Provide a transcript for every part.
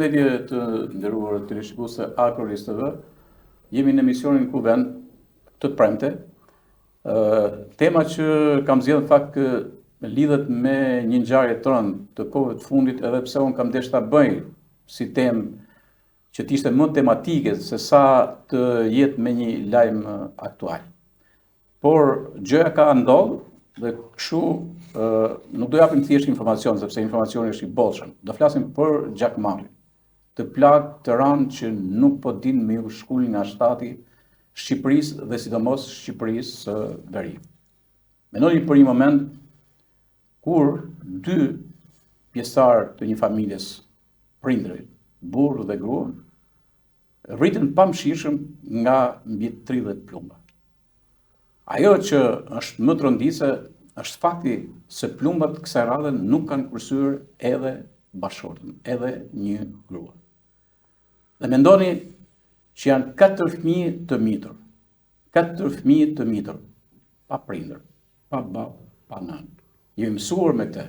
Përshëndetje të nderuar teleshikuesve Akrolis TV. Jemi në emisionin Kuvend të premte. Tema që kam zgjedhur në fakt lidhet me një ngjarje tonë të kohëve të fundit, edhe pse unë kam deshur ta bëj si temë që të ishte më tematike se sa të jetë me një lajm aktual. Por gjëja ka ndodhur dhe kështu nuk do japim thjesht informacion, sepse informacioni është i bollshëm. Do flasim për gjakmarrjen, të plagë të ranë që nuk po din me ju shkullin nga shtati Shqipërisë dhe sidomos Shqipërisë së Veri. Mendoni për një moment kur dy pjesëtar të një familjes, prindërit, burr dhe grua, rriten pamëshirshëm nga mbi 30 plumba. Ajo që është më tronditëse është fakti se plumbat kësaj radhe nuk kanë kursyer edhe bashortën, edhe një grua. Dhe mendoni që janë 4 fëmijë të mitur. 4 fëmijë të mitur, pa prindër, pa babë, pa nanë. Jemi mësuar me këtë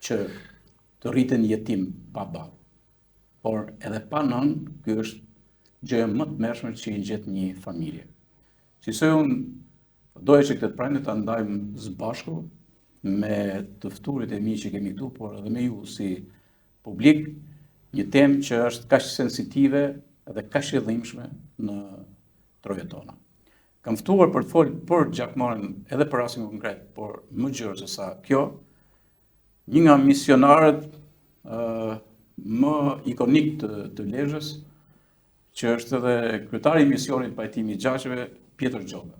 që të rriten jetim pa babë. Por edhe pa nanë, ky është gjëja më të mërshme që i gjet një familje. Qëse unë doja që këtë premte ta ndajmë së bashku me të ftuarit e mi që kemi këtu, por edhe me ju si publik, një temë që është kaq sensitive dhe kaq e dhimbshme në trojet tona. Kam ftuar për të folur për gjakmarrjen edhe për rastin konkret, por më gjerë se sa kjo, një nga misionarët më ikonik të Lezhës, që është edhe kryetari i misionit pajtimi i gjaqeve, Pjetër Gjoga.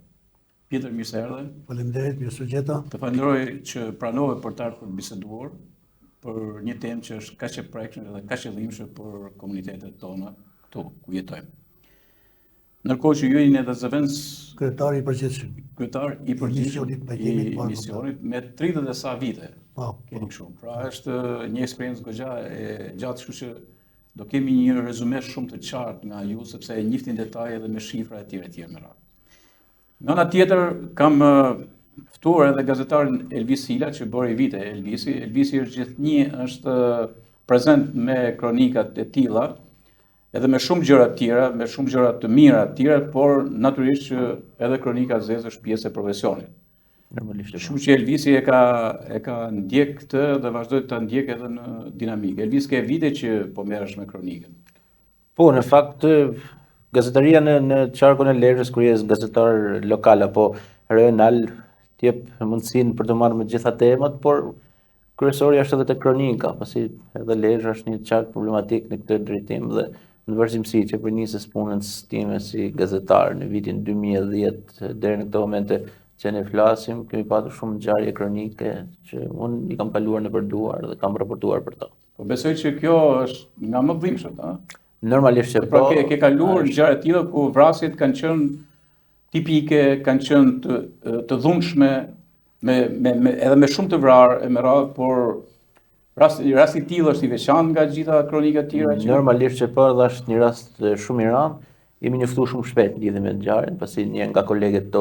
Pjetër, mirë se erdhe. Faleminderit, mirë se gjeta. Të falenderoj që pranove për të ardhur për biseduar për një temë që është kaq e prekshme dhe kaq e dhimbshme për komunitetet tona këtu ku jetojmë. Ndërkohë që ju jeni edhe zëvendës Kryetari i përgjithshëm. Kryetar i përgjithshëm i misionit me 30 dhe sa vite. Keni kështu. Pra është një eksperiencë goxha e gjatë, kështu që do kemi një rezume shumë të qartë nga ju, sepse e njihni detaje dhe me shifra e tjera me radhë. Nga ana tjetër kam ftuar edhe gazetarin Elvis Hila që bëri vite Elvisi. Elvisi është gjithnjë është prezent me kronikat e tilla, edhe me shumë gjëra të tjera, me shumë gjëra të mira të tjera, por natyrisht që edhe kronika zezë është pjesë e profesionit. Normalisht. Kështu që Elvisi e ka ndjek këtë dhe vazhdoi ta ndjek edhe në dinamikë. Elvis, ke vite që po merresh me kronikën. Po, në fakt gazetaria në qarkun e Lezhës, kur je gazetar lokal apo regional, t'jep mundësinë për të marrë me gjitha temat, por kryesori është edhe te kronika, pasi edhe Lezhë është një qark problematik në këtë drejtim dhe në vazhdimsi që për nisës punën time si gazetar në vitin 2010 deri në këtë momente që ne flasim, kemi patur shumë ngjarje kronike që unë i kam kaluar në përduar dhe kam raportuar për to. Po besoj që kjo është nga më dhimbshmet, a? Normalisht që po. Pra ke kaluar ngjarje të tilla ku vrasjet kanë qenë tipike, kanë qenë të dhunshme, edhe me shumë të vrarë e me radhë, por rasti i tillë është i veçantë nga gjitha kronikat e tjera. Normalisht që po, dhe është një rast shumë i rëndë. Jemi njoftuar shumë shpejt lidhur me ngjarjen, pasi një nga kolegët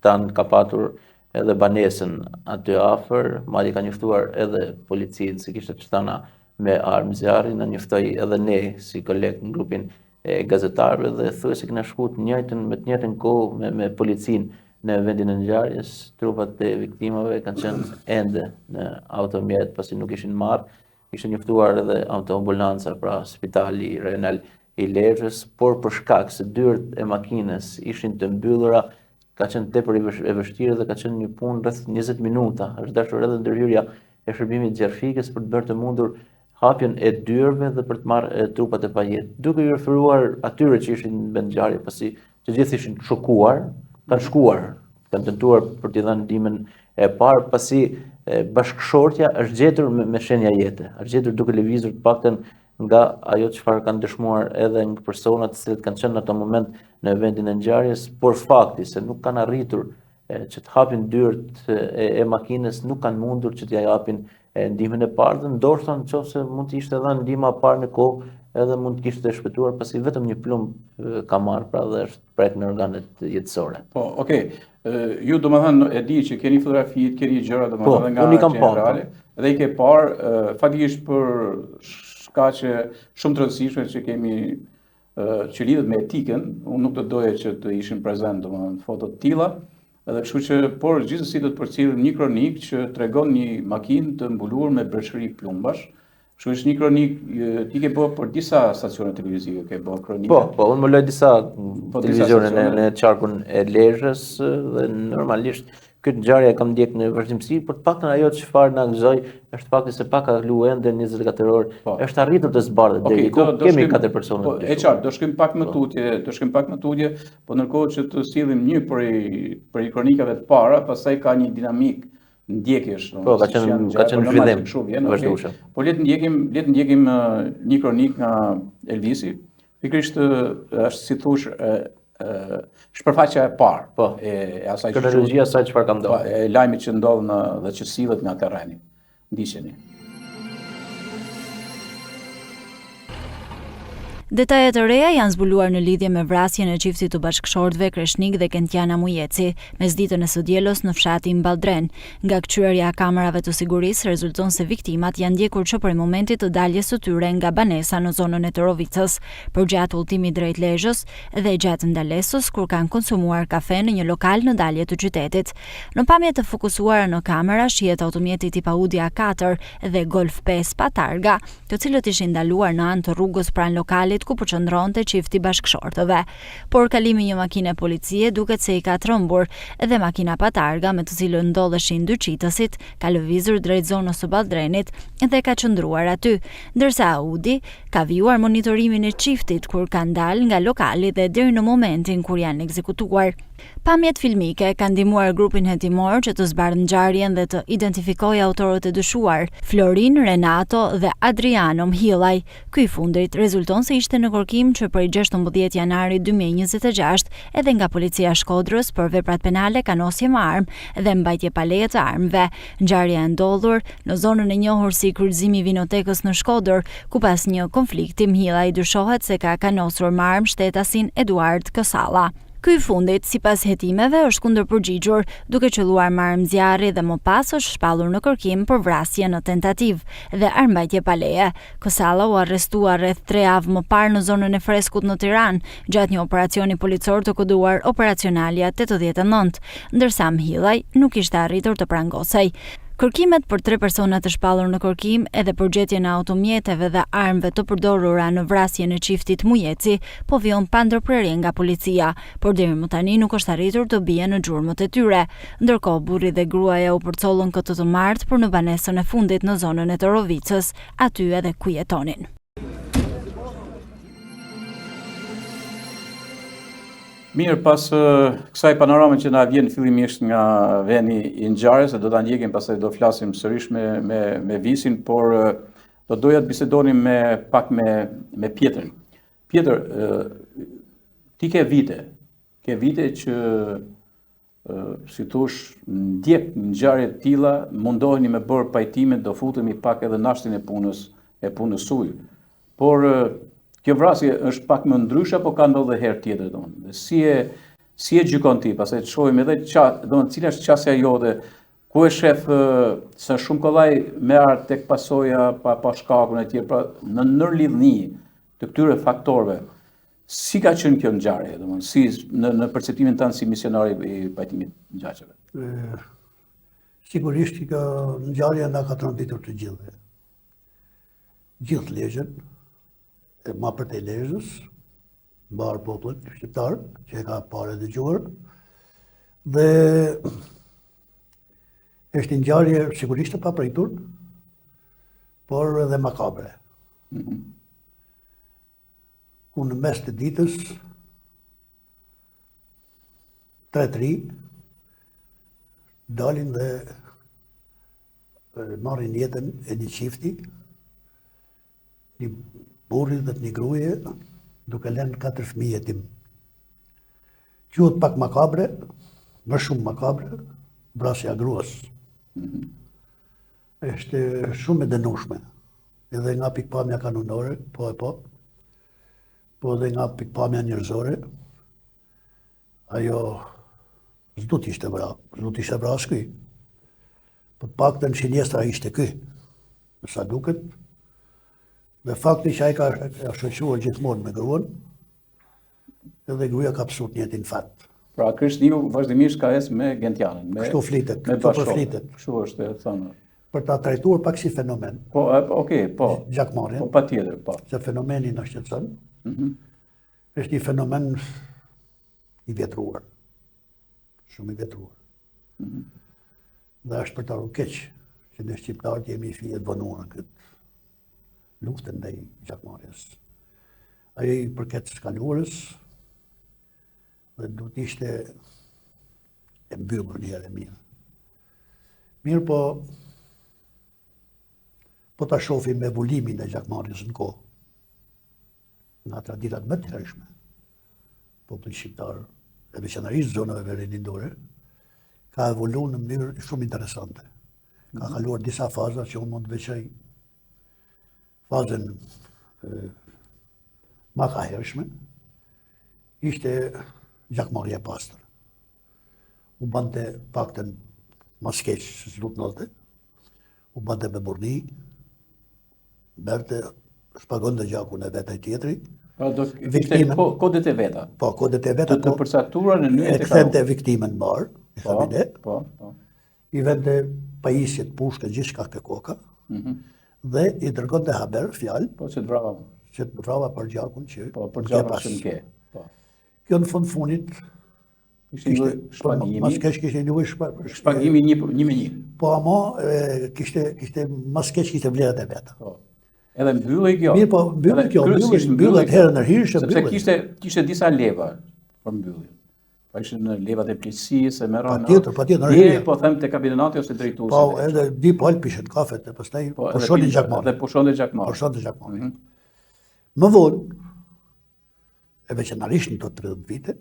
tan ka patur edhe banesën aty afër, madje ka njoftuar edhe policinë, se kishte çtana me armë zjarri, na njoftoi edhe ne si kolegë në grupin e gazetarëve dhe thuajse kena shkuar me të njëjtën kohë me policinë në vendin e ngjarjes. Trupat e viktimave kanë qenë ende në automjet, pasi nuk ishin marrë. Ishte njoftuar edhe autoambulanca, pra spitali regional i Lezhës, por për shkak se dyert e makinës ishin të mbyllura, ka qenë tepër e vështirë dhe ka qenë një punë rreth 20 minuta. Është dashur edhe ndërhyrja e shërbimit gjerfikës për të bërë të mundur hapjen e dyerve dhe për të marrë trupat e pajetë. Duke i referuar atyre që ishin në vend ngjarje, pasi të gjithë ishin shokuar, kanë shkuar, kanë tentuar për t'i dhënë ndihmën e parë, pasi bashkëshortja është gjetur me shenja jete, është gjetur duke lëvizur të paktën nga ajo çfarë kanë dëshmuar edhe nga personat të cilët kanë qenë në atë moment në vendin e ngjarjes, por fakti se nuk kanë arritur që të hapin dyert e makinës, nuk kanë mundur që t'ia japin ndihmën e parë, dhe ndoshta nëse mund të ishte dhënë ndihma e parë në kohë, edhe mund të kishte shpëtuar, pasi vetëm një plumb ka marrë, pra dhe është prek në organet jetësore. Po, okay. Ju domethënë e di që keni fotografitë, keni gjëra domethënë nga unë i kam generale, dhe i ke parë faktikisht për ka që shumë të rëndësishme që kemi që lidhet me etikën, unë nuk do doja që të ishin prezent domethënë foto të tilla, edhe kështu që por gjithsesi do të përcjell një kronik që tregon një makinë të mbuluar me breshëri plumbash. Kështu është një kronik, ti ke bërë për disa stacione televizive, ke bërë kronika. Po, unë më loj disa televizione stacione. në qarkun e Lezhës dhe normalisht këtë ngjarje e kam ndjek në vazhdimsi, por të paktën ajo çfarë na gëzoi është fakti se pak ka kaluar ende 24 orë, është arritur të zbardhet deri ku kemi 4 persona. Po, e qartë, do shkojmë pak më tutje, po ndërkohë që të sillim një për kronikave të para, pastaj ka një dinamik ndjekjesh. Po, ka qenë zhvillim vazhdueshëm. Po le të ndjekim një kronik nga Elvisi. Pikërisht është si thosh shpërfaqja e parë. Po. E asaj kronologjia e asaj çfarë ka ndodhur. E lajmit që ndodh dhe që sillet nga terreni. Ndiqeni. Detajet e reja janë zbuluar në lidhje me vrasjen e çiftit të bashkëshortëve Kreshnik dhe Kentiana Mujeci, mesditën e së dielës në fshatin Balldren. Nga kçyerja e kamerave të sigurisë rezulton se viktimat janë ndjekur që prej momentit të daljes së tyre nga banesa në zonën e Torovicës, përgjatë udhëtimit drejt Lezhës dhe gjatë ndalesës kur kanë konsumuar kafe në një lokal në dalje të qytetit. Në pamje të fokusuara në kamera shihet automjeti tip Audi A4 dhe Golf 5 pa targa, të cilët ishin ndaluar në anë të rrugës pranë lokalit ku përqendronte çifti bashkëshortëve. Por kalimi një makine policie duket se i ka trembur dhe makina pa targa me të cilën ndodheshin dy qitësit ka lëvizur drejt zonës së Balldrenit dhe ka qëndruar aty, ndërsa Audi ka vijuar monitorimin e çiftit kur kanë dalë nga lokali dhe deri në momentin kur janë ekzekutuar. Pamjet filmike kanë ndihmuar grupin hetimor që të zbardhë ngjarjen dhe të identifikojë autorët e dyshuar, Florin, Renato dhe Adriano Mhillaj. Ky i fundit rezulton se ishte në kërkim që prej 16 janarit 2026 edhe nga policia e Shkodrës për veprat penale kanosje me armë dhe mbajtje pa leje të armëve. Ngjarja e ndodhur në zonën e njohur si kryqëzimi i Vinotekës në Shkodër, ku pas një konflikti Mhillaj dyshohet se ka kanosur me armë shtetasin Eduard Kësalla. Ky i fundit, sipas hetimeve, është kundërpërgjigjur, duke qelluar me armë zjarri dhe më pas është shpallur në kërkim për vrasje në tentativë dhe armbajtje pa leje. Kësalla u arrestua rreth 3 javë më parë në zonën e Freskut në Tiranë, gjatë një operacioni policor të koduar Operacionalia 89, ndërsa Mhillaj nuk ishte arritur të prangosej. Kërkimet për 3 persona të shpallur në kërkim edhe për gjetjen e automjeteve dhe armëve të përdorura në vrasjen e çiftit Mujeci po vjon pa ndërprerje nga policia, por deri më tani nuk është arritur të bie në gjurmët e tyre. Ndërkohë burri dhe gruaja u përcollën këtë të martë për në banesën e fundit në zonën e Torovicës, aty edhe ku jetonin. Mirë, pas kësaj panorame që na vjen fillimisht nga veni i ngjarjes, do ta ndjekim pastaj do flasim sërish me Visin, por do doja të bisedonim pak me Pjetrin. Pjetër, ti ke vite që si thosh ndjek ngjarje të tilla, mundoheni me bërë pajtime, do futemi pak edhe nashtin e punës suaj. Por kjo vrasje është pak më ndryshe apo ka ndodhur herë tjetër domethënë? Si e gjykon ti? Pastaj të shohim edhe domethënë cila është qasja jote, ku e shef se shumë kollaj merr tek pasoja pa shkakun e tjerë, pra në ndërlidhni të këtyre faktorëve. Si ka qenë kjo ngjarje, domethënë, si në perceptimin tënd si misionar i pajtimit ngjaqeve? Sigurisht që ngjarja na ka trondëtur të gjithëve. Gjithë Lezhën, ma për të Lezhës, mbarë popullit shqiptar, që e ka parë dëgjuar, dhe është një ngjarje sigurisht e papritur, por edhe makabre. Ku në mes të ditës, 3 dalin dhe marrin jetën e një çifti, një burri dhe një gruaje, duke lënë 4 fëmijë jetim. Quhet pak makabre, më shumë makabre, vrasja e gruas. Është shumë e dënueshme, edhe nga pikpamja kanonore, po edhe nga pikpamja njerëzore. Ajo s'du t'ishte vrasë ky. Për paktën shinestra ishte ky. Sa duket, Dhe fakti që ai ka shoqëruar gjithmonë me gruan, edhe gruaja ka psut njëtin fat. Pra Krishtiu vazhdimisht ka ecë me Gentianën, me Kështu flitet, me kështu bashkëshortet. përflitet. Kështu është e thënë. Për ta trajtuar pak si fenomen, Po, okay, po. gjakmarrjen, Po patjetër, po. se fenomeni na shqetëson. Është një fenomen i vjetruar. Shumë i vjetruar. Dhe është për të arru keq që ne shqiptarët jemi fije të vonuar në këtë luftën ndaj gjakmarrjes. Ai përket skaluarës dhe duhet ishte e mbyllur një herë mirë. Mirë po ta shohim evoluimin e gjakmarrjes në kohë. Nga traditat më të hershme, populli shqiptar, e veçanërisht zonave verindore, ka evoluar në mënyrë shumë interesante. Ka kaluar disa faza që unë mund të veçoj fazën më ka hershme, ishte gjakmarrja e pastër. U bante paktën mas keq se s'lut nolte, u bante me burni, berte, shpagonte gjakun e vetaj tjetri. Pra do ishte kodet e veta. Po, kodet e veta, Të përcaktuara në e nyjet e kthente viktimen mbar, i Po, themi ne, po. i vende pajisjet, pushke, gjithçka ke koka, dhe i dërgonte haber, fjalë, Po që të vrava. që të vrava për gjakun që Po, për ke gjakun pas. që më ke. Po. Kjo në fund fundit, Ishte një lloj mas shpagimi. keq kishte një lloj Shpagimi një me një. po ama kishte mas keq kishte vlerat e veta. Po. Edhe mbyllej kjo. Mirë, po mbyllet Edhe kjo, kryesisht mbyllet herën e hirshë, sepse mbyllet. kishte disa leva për mbyllje. Pa ishin në levat e plotësisë, e merron. Patjetër, në Deri rrugë. po them te kabineti ose drejtuesi. Po, edhe di palë pishen kafet, e pastaj Po, pushonin gjakmarrje. Dhe pushonte gjakmarrje. Pushonte gjakmarrje. Më vonë, e veçanërisht në të 30 vite,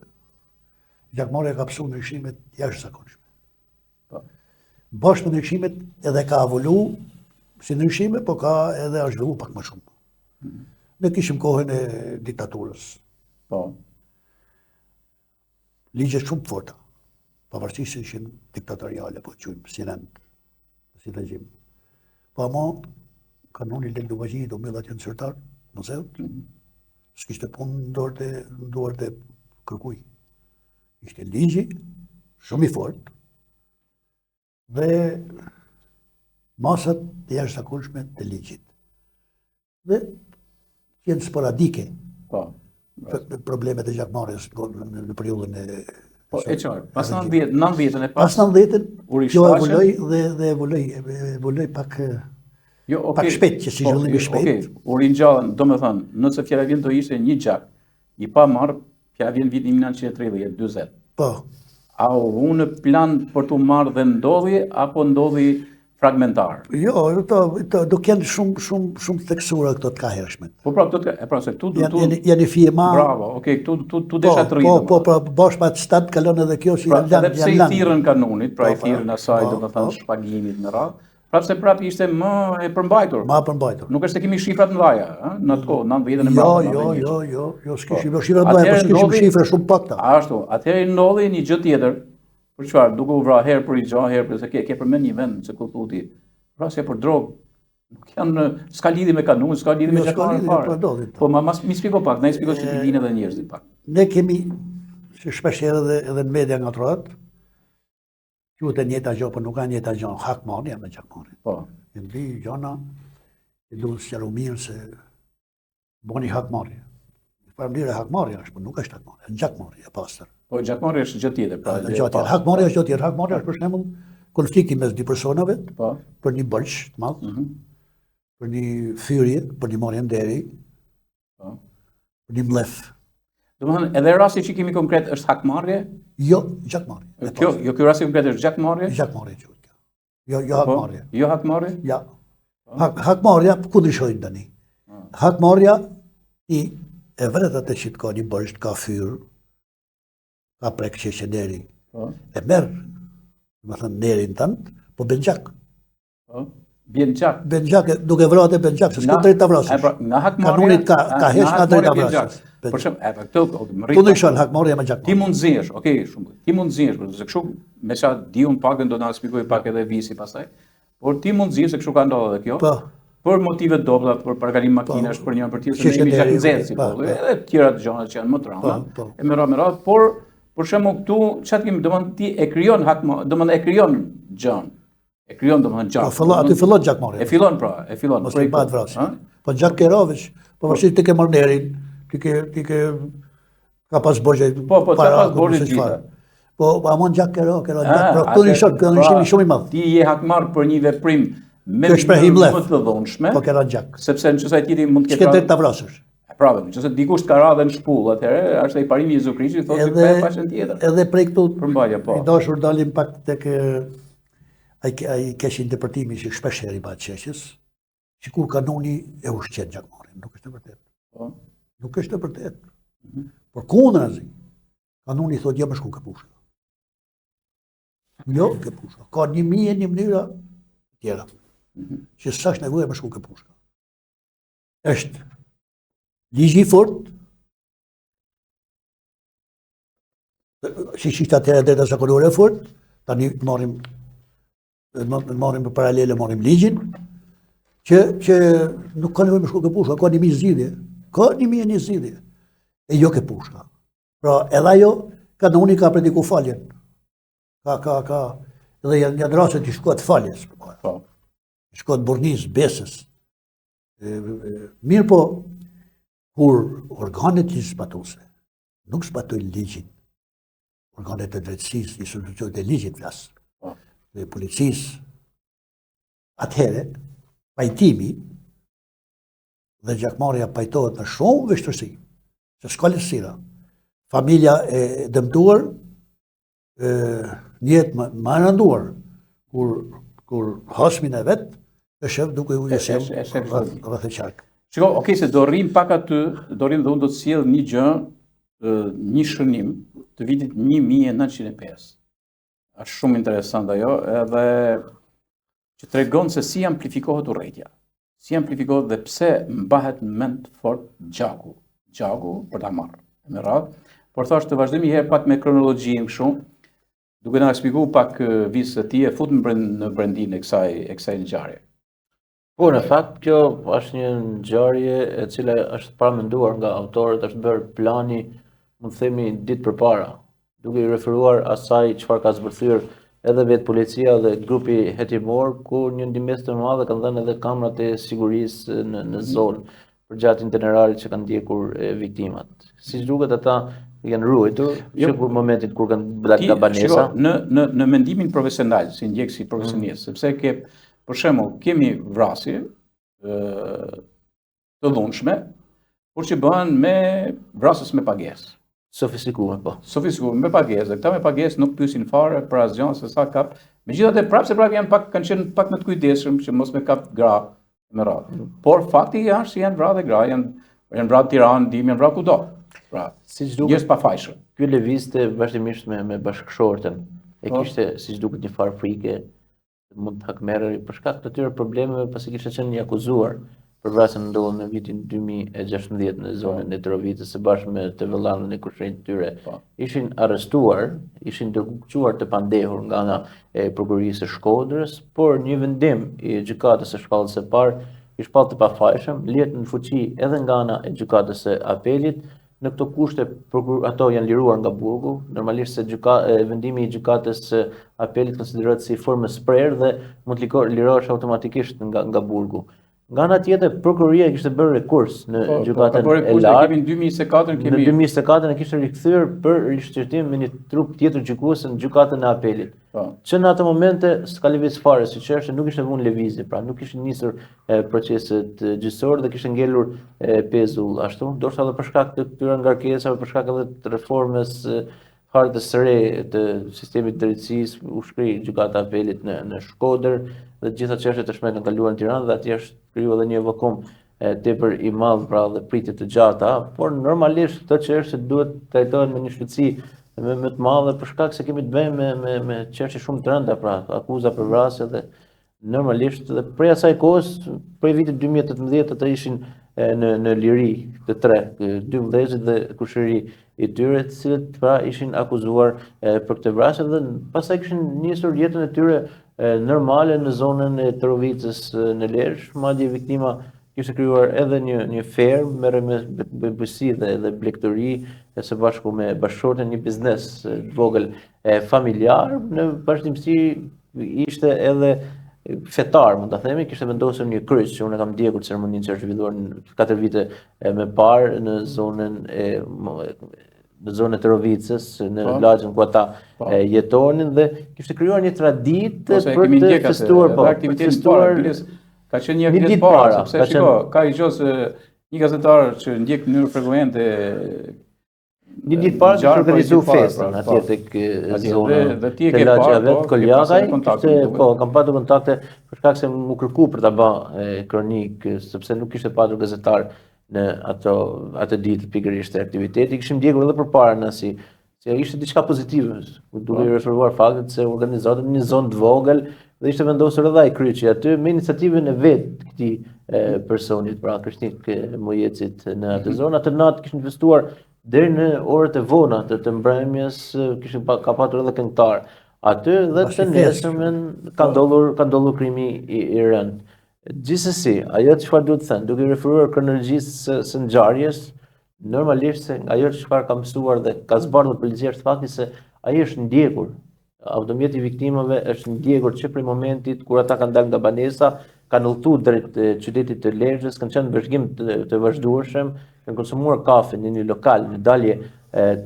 gjakmarrja ka pësu ndryshimet jashtëzakonshme. Po. Bashkë me ndryshimet edhe ka evolu si ndryshime, po ka edhe është zhvillu pak më shumë. Ne kishim kohën e diktaturës, Po. ligje shumë të forta, pavarësisht se ishin diktatoriale, po quajmë si rend, si regjim. Po ama kanoni Lelduvaji do mbyllat janë qytetar, muzeut, s'kishte punë në duart e kërkuj. Ishte ligji shumë i fortë dhe masat e jashtëzakonshme të ligjit. Dhe janë sporadike Po. problemet e gjakmarrjes në periudhën e Po e qartë. Pas 90-ën e pas pas 90-ën u kjo rishfaqen. evoloi dhe evoloi pak Jo, pak shpejt, që si zhvillimi shpejt. Okej, u ringjallën, domethënë, nëse fjala vjen do ishte një gjak i pa marrë, fjala vjen vitin 1930-40. po. A u unë plan për të marrë dhe ndodhi apo ndodhi fragmentar? Jo, do kenë shumë theksura këto të kahershmet. Po pra këto e pra se këtu Janë fije ma. Bravo, okay, këtu desha të rritë. Po, bashkë pa stat kalon edhe kjo që Pra, janë edhe pse i thirrën kanunit, pra i Po, thirrën asaj, po, domethënë po. shpagimit në radhë, prapë se prapë ishte më e përmbajtur. ma përmbajtur. Nuk është se kemi shifrat në dhaja, në atë kohë, 90-ën e mbrapa. Jo, s'kishim shifra mëdha, po s'kishim shifra shumë pakta. Ashtu, atëherë ndodhi një gjë tjetër. Për çfarë? Duke u vrarë herë për i gjatë, herë për se ke përmend një vend se ku thuti. Vrasje për drogë. Nuk janë s'ka lidhje me kanun, s'ka lidhje me Jo, s'ka gjakmarrjen lidhje, fare. po ndodhi. Po mi shpjego pak, na i shpjego që ti dinë edhe njerëzit pak. Ne kemi, që shpesh edhe në media ngatrohet, quhet e njëjta gjë, por nuk ka njëjta gjë, hakmarrja me gjakmarrje. Po. Në di gjona, e duhet sqaru mirë se boni hakmarrje. Në mënyrë hakmarrja është, por nuk është hakmarrja, është gjakmarrje e pastër. Po gjakmarrja është gjë tjetër, pra. Hakmarrja është gjë tjetër. Hakmarrja është për shembull konflikti mes dy personave Po. për një borxh të madh, për një thyrje, për një marrje nderi, Po. për një mllef. Domethënë, edhe rasti që kemi konkret është hakmarrje. Jo, gjakmarrje. Ky rasti konkret është gjakmarrje. Gjakmarrje quhet kjo. Jo hakmarrje. Jo hakmarrje. Ja. Hakmarrja ku ndryshojnë tani? Hakmarrja i e vërtet atë që të ka një borxh, ka fyr, ka prek qeqeneri. Po. E merr, domethënë nerin tënd, po bën gjak. Po. Bjen gjak. Bën gjak duke vrarë bën gjak, se s'ka drejt ta vrasësh. Pra, nga hakmarrja. Kanuni ka heq nga drejt ta vrasësh. Për shemb, këtu më Tu ndryshon hakmarrja me Ti gjakmarrje. mund zihesh, okay, shumë. Ti mund zihesh, por se kështu me sa di un pakën do na shpjegoj pak edhe visi pastaj. Por ti mund zihesh se kështu ka ndodhur edhe kjo. Po. për motive dobla, për parkalim makinash, për një për tjetër, se ne jemi gjatë nxehtë si populli, edhe të tjera të gjëra që janë më të rënda, e me radhë, por për shembull këtu çfarë kemi, domethënë ti e krijon domethënë e krijon gjën. E krijon domethënë gjak. Aty fillon gjakmarrja. E fillon pra, e fillon. Mos e bëhet vrasje. Po gjak ke ravish, po vërtet ti ke marrë nderin, ti ke ka pas borxhe. Po, ka pas borxhe gjitha. Po, amon gjak ke ra, pra këtu një shok, këtu ishte shumë i madh. Ti je hakmarr për një veprim me më të dhunshme. Po ke ra gjak. Sepse nëse ai tjetri mund të ketë drejt ta vrasësh. Prapë, nëse dikush ka radhën në shpull, atëherë është ai parimi i Jezu Krishtit, thotë se ka pashën tjetër. Edhe prej këtu përmbajja, po. I dashur dalim pak tek ai kesh interpretimi që shpesh herë i bëhet çështjes, që kur kanoni e ushqen gjakmarrjen, nuk është e vërtetë. Po. Nuk është e vërtetë. Por kundrazi, kanoni thotë jo më shku ke pushka. Jo ke pushka. Ka 1001 mënyra tjera. Që s'është nevojë më shku ke pushka. Është ligji i fortë, si ishte atëherë drejta zakonore e fortë, tani marrim për paralele, marrim ligjin, që nuk ka nevojë më shku ke pushka, ka 1000 zgjidhje. Ka 1001 zgjidhje. E jo ke pushka. Pra edhe ajo kanoni ka prediku faljen. Edhe janë raste që shkohet faljes. Po. Shkohet burrnis, besës. Mirë po, kur organet legjislatuse nuk zbatojnë ligjin, organet e drejtësisë, institucionet e ligjit flas, dhe policisë, atëherë pajtimi dhe gjakmarrja pajtohet me shumë vështirësi, se s'ka lehtësira. Familja e dëmtuar njët më rënduar, kur hasmin e vet, e shef duke u jesem rreth e qark. Shiko, okay, se do rrim pak aty, do rrim dhe unë do të sjell një gjë, një shënim të vitit 1905. Është shumë interesant ajo, edhe që tregon se si amplifikohet urrejtja. Si amplifikohet dhe pse mbahet mend fort gjaku. Gjaku për ta marrë me radhë. Por thash të vazhdojmë një herë pak me kronologjinë kështu, duke na shpjeguar pak vizën e tij e futëm në brendinë e kësaj ngjarje. Po, në fakt, kjo është një ngjarje e cila është paramenduar nga autorët, është bërë plani, mund të themi, ditë përpara, duke i referuar asaj çfarë ka zbërthyer edhe vetë policia dhe grupi hetimor, ku një ndihmës të madhe kanë dhënë edhe kamrat e sigurisë në zonë për gjatë itinerarit që kanë ndjekur viktimat. Siç duket ata janë ruajtur që kur momentin kur kanë dalë nga banesa. Në mendimin profesional, si ndjekësi profesionist, sepse për shembull, kemi vrasje të dhunshme, por që bëhen me vrasës me pagesë. Sofistikuar, po. Sofistikuar me pagesë. Këta me pagesë nuk pyesin fare për asgjë se sa kap. Megjithatë prapë kanë qenë pak më të kujdesshëm që mos me kap gra me radhë. Por fakti është se janë vrarë gra, janë vrarë Tiranë, janë vrarë kudo. Pra, siç duket, është pafajshëm. Ky lëvizte vazhdimisht me bashkëshorten. E kishte, siç duket, një farë frike, mund të hakmerri për shkak të tyre problemeve, pasi kishte qenë një akuzuar për vrasjen ndodhur në vitin 2016 në zonën e Trovicës së bashku me të vëllanën e kushërinjt të tyre. Ishin arrestuar, ishin dëkuqur të pandehur nga ana e prokurorisë së Shkodrës, por një vendim i gjykatës së shkallës së parë i shpall të pafajshëm, lihet në fuqi edhe nga ana e gjykatës së apelit. Në këto kushte ato janë liruar nga burgu, normalisht se vendimi i gjykatës së apelit konsiderohet si formë sprerë dhe mund të lirohesh automatikisht nga burgu. Nga ana tjetër, prokuroria kishte bërë rekurs në gjykatën e lartë. Në 2024 e kishte rikthyer për rishqyrtim me një trup tjetër gjykues në gjykatën e apelit. Që në atë momente s'ka lëviz fare, siç është, nuk ishte vënë lëvizje, pra nuk kishin nisur proceset gjyqësore dhe kishte ngelur pezull ashtu, ndoshta edhe për shkak të këtyre ngarkesave, për shkak edhe të reformës hartës së re të sistemit të drejtësisë, u shkri gjykata e apelit në Shkodër dhe gjitha çështjet e shme kanë kaluar në Tiranë dhe atje është kriju edhe një vakum tepër i madh, pra dhe pritje të gjata, por normalisht këto çështje duhet trajtohen me një shpejtësi më të madhe për shkak se kemi të bëjmë me çështje shumë të rënda, pra akuza për vrasje dhe normalisht dhe prej asaj kohës, prej vitit 2018 ata ishin në liri të tre, dy vëllezërit dhe kushëri i tyre, të cilët pra ishin akuzuar për këtë vrasje dhe pastaj kishin nisur jetën e tyre normale në zonën e Trovicës në Lezhë. Madje viktima kishte krijuar edhe një fermë, merrem me bujqësi dhe blegtëri, së bashku me bashkëshorten një biznes të vogël familjar. Në vazhdimsi ishte edhe fetar, mund ta themi, kishte vendosur një kryq, që unë kam ndjekur ceremoninë që është zhvilluar 4 vite më parë në zonën e Trovicës, në lagjën ku ata jetonin, dhe kishte krijuar një traditë për të festuar ka qenë një aktivitet para, sepse shiko, ka i gjos një gazetar që ndjek në mënyrë frekuente një ditë parë që organizu festën atje tek zona të lagjave të Koljagaj, kam patur kontakte për shkak se më kërku për ta bërë kronik, sepse nuk kishte patur gazetar në atë ditë pikërisht e aktiviteti. Kishim ndjekur edhe përpara në se ishte diçka pozitive, duke i referuar faktet se organizohet në një zonë të vogël dhe ishte vendosur edhe ai kryqi aty me iniciativën e vet të këtij personit, pra Krishnik Mujecit në atë zonë. Atë natë kishin festuar deri në orët e vona të mbrëmjes, ka patur edhe këngëtar aty dhe të nesërmen ka ndodhur krimi i rënd. Gjithsesi, ajo çfarë duhet të thënë, duke i referuar kronologjisë së ngjarjes, normalisht se ajo çfarë ka mësuar dhe ka zbardhur policia është fakti se ai është ndjekur. Automjeti i viktimave është ndjekur që prej momentit kur ata kanë dalë nga banesa, kanë udhëtuar drejt qytetit të Lezhës, kanë qenë në vëzhgim të vazhdueshëm, kanë konsumuar kafe në një lokal në dalje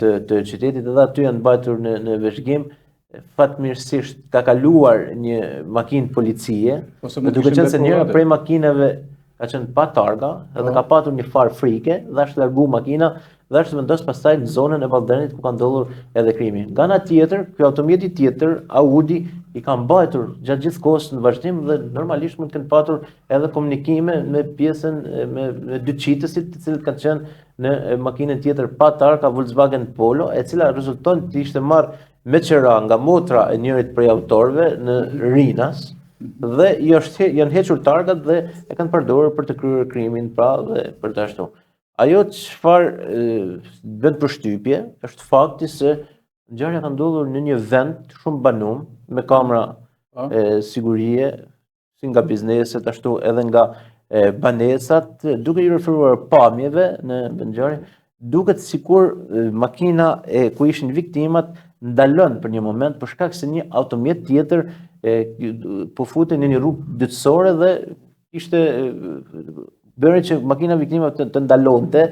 të qytetit dhe aty janë mbajtur në vëzhgim. Fatmirësisht ka kaluar një makinë policie, duke qenë se njëra prej makinave ka qenë pa targa edhe ka patur një farë frike dhe është largu makina dhe është vendos pastaj në zonën e Balldrenit ku ka ndodhur edhe krimi. Nga ana tjetër, ky automjeti tjetër, Audi, i ka mbajtur gjatë gjithë kohës në vazhdim dhe normalisht mund të kenë patur edhe komunikime me pjesën me dy qitësit të cilët kanë qenë në makinën tjetër pa targa Volkswagen Polo, e cila rezulton të ishte marrë me qera nga motra e njërit prej autorëve në Rinas dhe janë hequr targat dhe e kanë përdorur për të kryer krimin pra dhe për të ashtu. Ajo çfarë bën përshtypje është fakti se ngjarja ka ndodhur në një vend shumë banum me kamera sigurie si nga bizneset ashtu edhe nga banesat, duke i referuar pamjeve në ngjarje, duket sikur makina ku ishin viktimat ndalon për një moment për shkak se një automjet tjetër po futej në një rrugë dytësore dhe ishte bëre që makina viktimave të ndalonte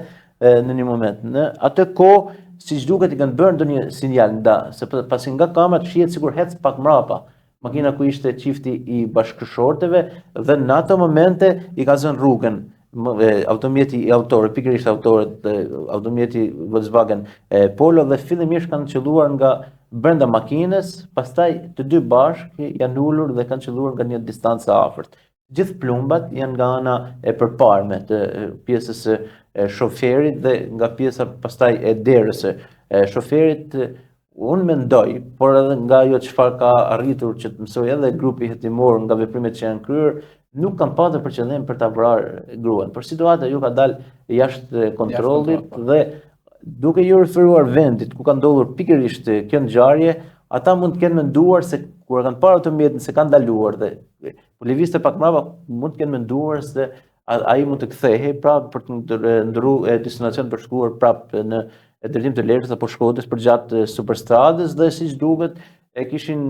në një moment. Në atë kohë, siç duket i kanë bërë ndonjë sinjal se pasi nga kamerat shihet sikur hec pak mrapa makina ku ishte çifti i bashkëshorteve dhe në ato momente i ka zënë rrugën automjeti i autorit, pikërisht automjeti Volkswagen Polo dhe fillimisht kanë qelluar nga brenda makinës, pastaj të dy bashkë janë ulur dhe kanë qelluar nga një distancë afërt. Gjithë plumbat janë nga ana e përparme të pjesës së shoferit dhe nga pjesa pastaj e derës së shoferit. Unë mendoj, por edhe nga ajo çfarë ka arritur që të mësoj edhe grupi hetimor nga veprimet që janë kryer, nuk kanë patur për qëllim për ta vrarë gruan. Por situata ju ka dalë jashtë kontrollit dhe duke ju referuar vendit ku ka ndodhur pikërisht kjo ngjarje, ata mund të kenë menduar se kur kanë parë automjetin se kanë ndaluar dhe po lëvizte pak mbrapa, mund të kenë menduar se ai mund të kthehej prapë për të ndruar destinacion për shkuar prapë në drejtim të Lezhës apo Shkodrës për gjatë superstradës dhe siç duket e kishin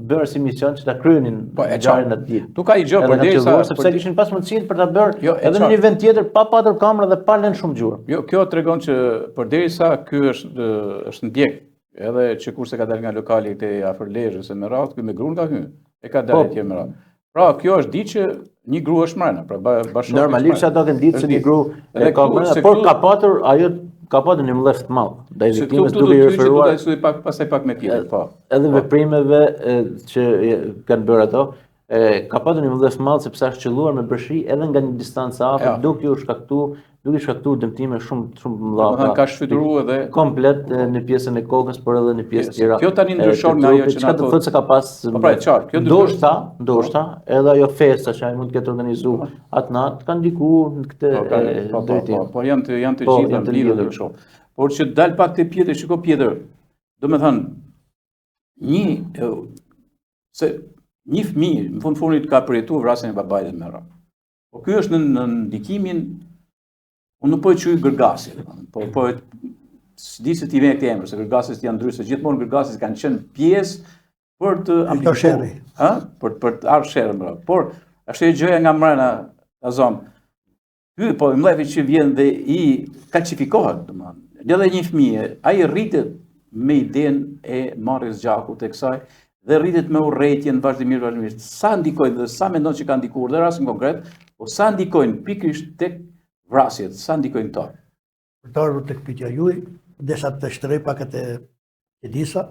bërë si mision që ta kryenin ngjarjen atë ditë. Tu ka i gjë përderisa sepse kishin pas mundësinë për ta bërë edhe në një vend tjetër pa patur kamera dhe pa lënë shumë gjurmë. Jo, kjo tregon që përderisa ky është ndjek, edhe që kurse ka dalë nga lokali te afër Lezhës me radhë, ky me gruan ka hyrë. E ka dalë atje me radhë. Pra, kjo është ditë që një grua është mbrana, pra bashkë. Normalisht ata kanë ditë se një grua ka mbrana, por ka patur ajo ka patur një mbledh të madh. Ndaj viktimës duke i referuar pastaj pak me tjetër, po. Edhe veprimeve që kanë bërë ato, ka patur një vëllëf madh sepse është qelluar me bërshi edhe nga një distancë afër, duke shkaktuar dëmtime shumë të mëdha. Ka shfrytëruar edhe komplet në pjesën e kokës, por edhe në pjesë tjera. Kjo tani ndryshon nga ajo që na thotë se ka pas ndoshta edhe ajo festa që ai mund të ketë organizuar atë natë ka ndikuar në këtë drejtim. Po janë të gjitha lidhur kështu. Por që dal pak te Pjetër, shiko Pjetër. Domethënë një fëmijë në fund fundit ka përjetuar vrasjen e babait dhe merra. Po ky është në ndikimin, unë nuk po e quaj gërgasi, po di se ti vjen këtë emër, se gërgasit janë ndryshe, gjithmonë gërgasit kanë qenë pjesë për të amplifikuar, për të ardhur sherrën brenda. Por është e gjëja nga mbrana, azom. Ky po mbledhi që vjen dhe i kalcifikohet, domethënë. Edhe një fëmijë, ai rritet me idenë e marrjes gjakut të kësaj dhe rritet me urrëtitjen vazhdimisht. Sa ndikojnë dhe sa mendon që ka ndikuar dhe rastin konkret, o sa ndikojnë pikërisht tek vrasjet, sa ndikojnë këto? Për të ardhur tek pyetja juaj, desa të shtrej pak e disa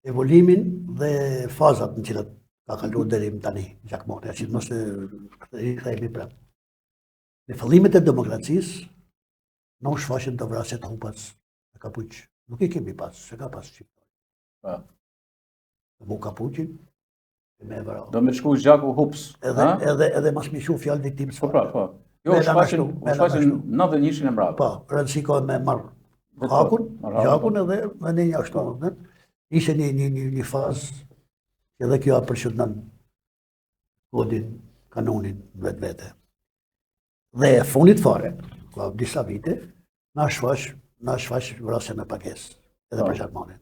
evolimin dhe fazat në cilat ka kaluar deri tani gjakmori, që mos e kthehemi prapë. Në fillimet e demokracisë, nuk shfaqen të vrasjet hupas e kapuq. Nuk i kemi pas, se ka pas shqiptar. Bu kapuqin, me e vrau. Do me shku gjaku hups. Edhe mas mi shu fjallë viktimës fare. Po. Jo, shfaqen 91-shin e mbrapa. Po, rëndësi ka me marrë hakun, gjakun edhe me një ashtu. Ishe një fazë, edhe kjo a përshëtnan kodin, kanonin vetë. Dhe e funit fare, ka disa vite, na shfaq vrasje me pagesë, edhe për Gjakmanin.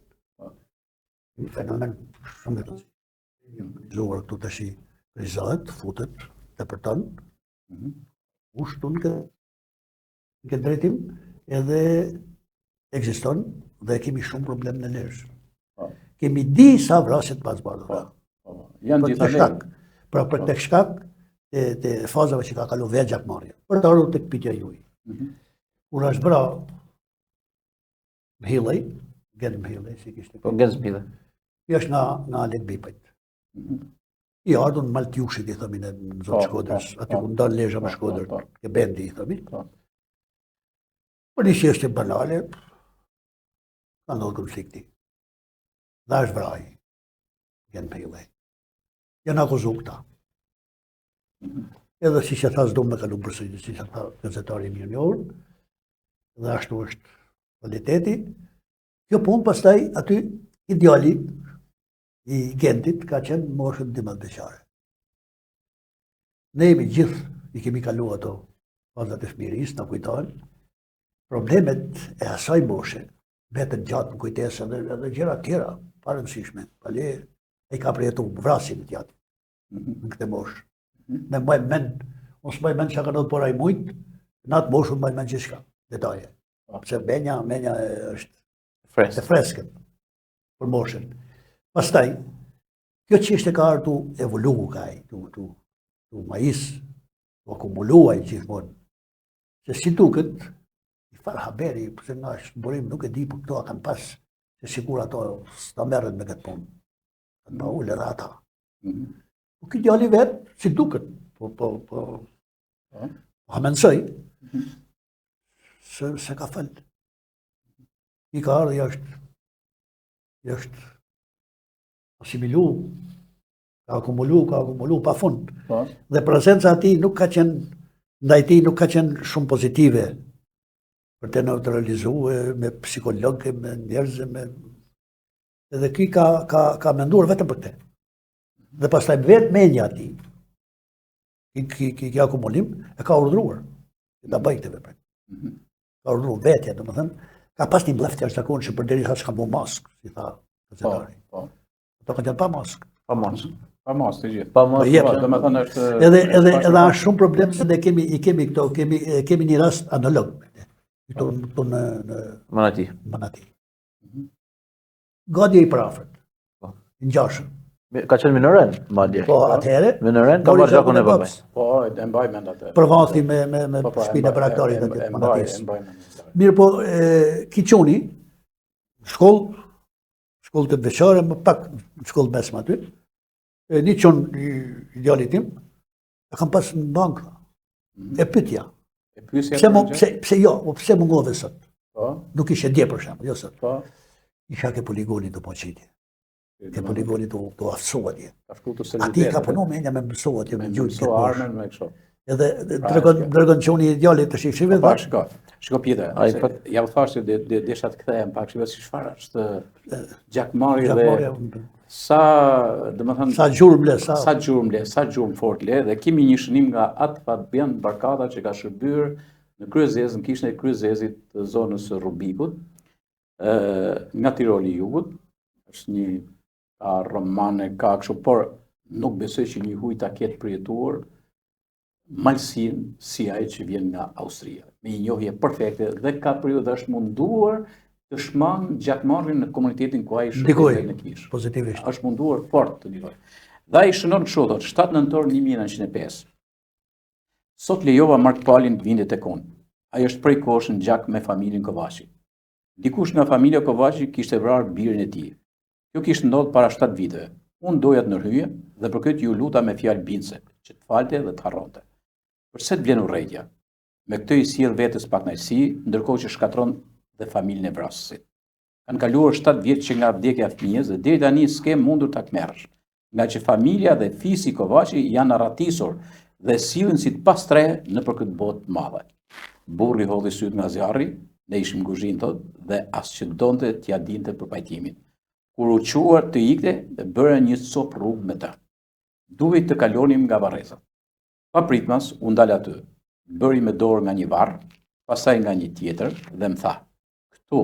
Një fenomen shumë e rëndësishëm. Zuar këtu tash rizohet, futet, tepërton, ushtun këtë drejtim, edhe ekziston dhe kemi shumë problem në nërsh. Kemi disa vrasje të bazbardha. Janë gjitha lejë. Pra për tek shkak të fazave që ka kalu vetë Gjakmarja. Për të ardhur tek pyetja juaj. Kur është bra Mhillej, Gen Mhillej, si kishte. Po Gen Mhillej. Kjo është nga Alek Bipajt. I ardhur në Maltjushit, i thëmin në zonë Shkodrës, aty ku ndonë lezha më Shkodrë, ke bendi, i thëmin. Por një qështje banale, ka ndodhë konflikti. Dhe është vraj, Gen Mhillej. Janë akuzu këta. Edhe si që tha s'do me kalu përsëri, si që tha gazetari mirë njohur, dhe ashtu është kvaliteti. Kjo punë pastaj aty ideali i Gentit ka qenë moshën 12 vjeçare. Ne jemi gjithë, i kemi kalu ato fazat e fëmijërisë, na kujtojnë. Problemet e asaj moshe, vetën gjatë në kujtesë edhe gjëra tjera, pa rëndësishme. Pale, ai ka përjetu vrasin të gjatë në këtë moshë. Ne mbajmë mend, mos mbajmë mend çka ka ndodhur por ai mujt, në atë moshë mbajmë mend gjithçka, detaje. Pse menja është e freskët për moshën. Pastaj, kjo çështje ka ardhur evoluu kaj, tu majis, tu akumuluaj gjithmonë. Se si duket, i farë haberi, përse nga shëmburim nuk e di, për këto a kanë pas, se sigur ato s'ta merren me këtë punë. Kanë pa ullë edhe ata. Po këtë djali vetë, si duket, po hamensoj, se ka falë. I ka ardhë jashtë asimilu, ka akumulu pa fund. Dhe prezenca ati nuk ka qenë, ndaj ti nuk ka qenë shumë pozitive për të neutralizuar me psikologë, me njerëzë, edhe ki ka menduar vetëm për te. Dhe pastaj vetë menja ati, ki akumulim, e ka urdhruar, da bëjtë të vepre. Ka urdhruar vetja, dhe më thënë, ka pas një mbleftë jashtëzakonshme që përderi sa s'ka bu maskë, si tha gazetari. Ato ka qenë pa maskë. Pa maskë të gjithë. Pa maskë, dhe më thënë është... Edhe është shumë problem se ne kemi këto, kemi një rast analog. Këto në Manati. Godje i prafët, në gjashën. Ka qenë minëren, madje. Po, atëhere. Minëren, ka marrë gjakun e babës. Po, e mbaj mend atë. Përvati me shpinë e braktarit atë Manatis. Mirë po, Kiquni, shkollë të veçare, më pak shkollë mesme aty, E di qënë i djallit tim, e kam pas në bankë, e pyetja. E pyesja Pse jo, pse mungove sot? Po, Nuk ishe dje për shembull, jo sot. po. Isha ke poligoni të poqitje. Ke poligoni të aftësua atje. Ka shku të Ati ka punu me një me mësua atje me gjujtë mëso armën me kështu. Edhe dërgon që unë i djallit të shifshive Po, dhe shiko Pjeter, Ai, se ja u thash që desha të kthehem pak shiko si çfarë është gjakmarrje dhe sa, domethënë sa gjurmë le, sa gjurmë le, sa gjurmë fort le dhe kemi një shënim nga atë Fabian Barkata që ka shërbyer në kryezez, në kishën e kryezezit të zonës së Rubikut, nga Tiroli i Jugut, është një ka romane, ka kështu, por nuk besoj që një huj ta ketë përjetuar malsin si ai që vjen nga Austria, me një njohje perfekte dhe ka periudhë është munduar të shmang gjakmarrjen në komunitetin ku ai shërbej në kishë. pozitivisht. Është munduar fort të ndikojë. Dhe ai shënon kështu thotë, 7 nëntor 1905. Sot lejova Mark Palin të vinte tek unë. Ai është prej kohësh në gjak me familjen Kovaçi. Dikush nga familja Kovaçi kishte vrarë birin e tij. Kjo kishte ndodhur para 7 viteve. Unë doja të ndërhyje dhe për këtë ju luta me fjalë bindse, që të falte dhe të harronte. Përse të blen urrëtia? Me këtë i sjell vetes pak kënaqësi, ndërkohë që shkatron dhe familjen e vrasësit. Kanë kaluar 7 vjet që nga vdekja e fëmijës dhe deri tani s'ke mundur ta kmerrësh, nga që familja dhe fisi Kovaçi janë arratisur dhe sillen si të pastre nëpër këtë botë të madhe. Burri hodhi syt nga zjarri, ne ishim kuzhinë thotë, dhe as që donte t'ja dinte për pajtimin. Kur u quar të ikte, bëra një cop rrugë me të. Duhej të kalonim nga varrezat. Pa pritmas, u ndal aty. Bëri me dorë nga një varr, pastaj nga një tjetër dhe më tha: "Këtu,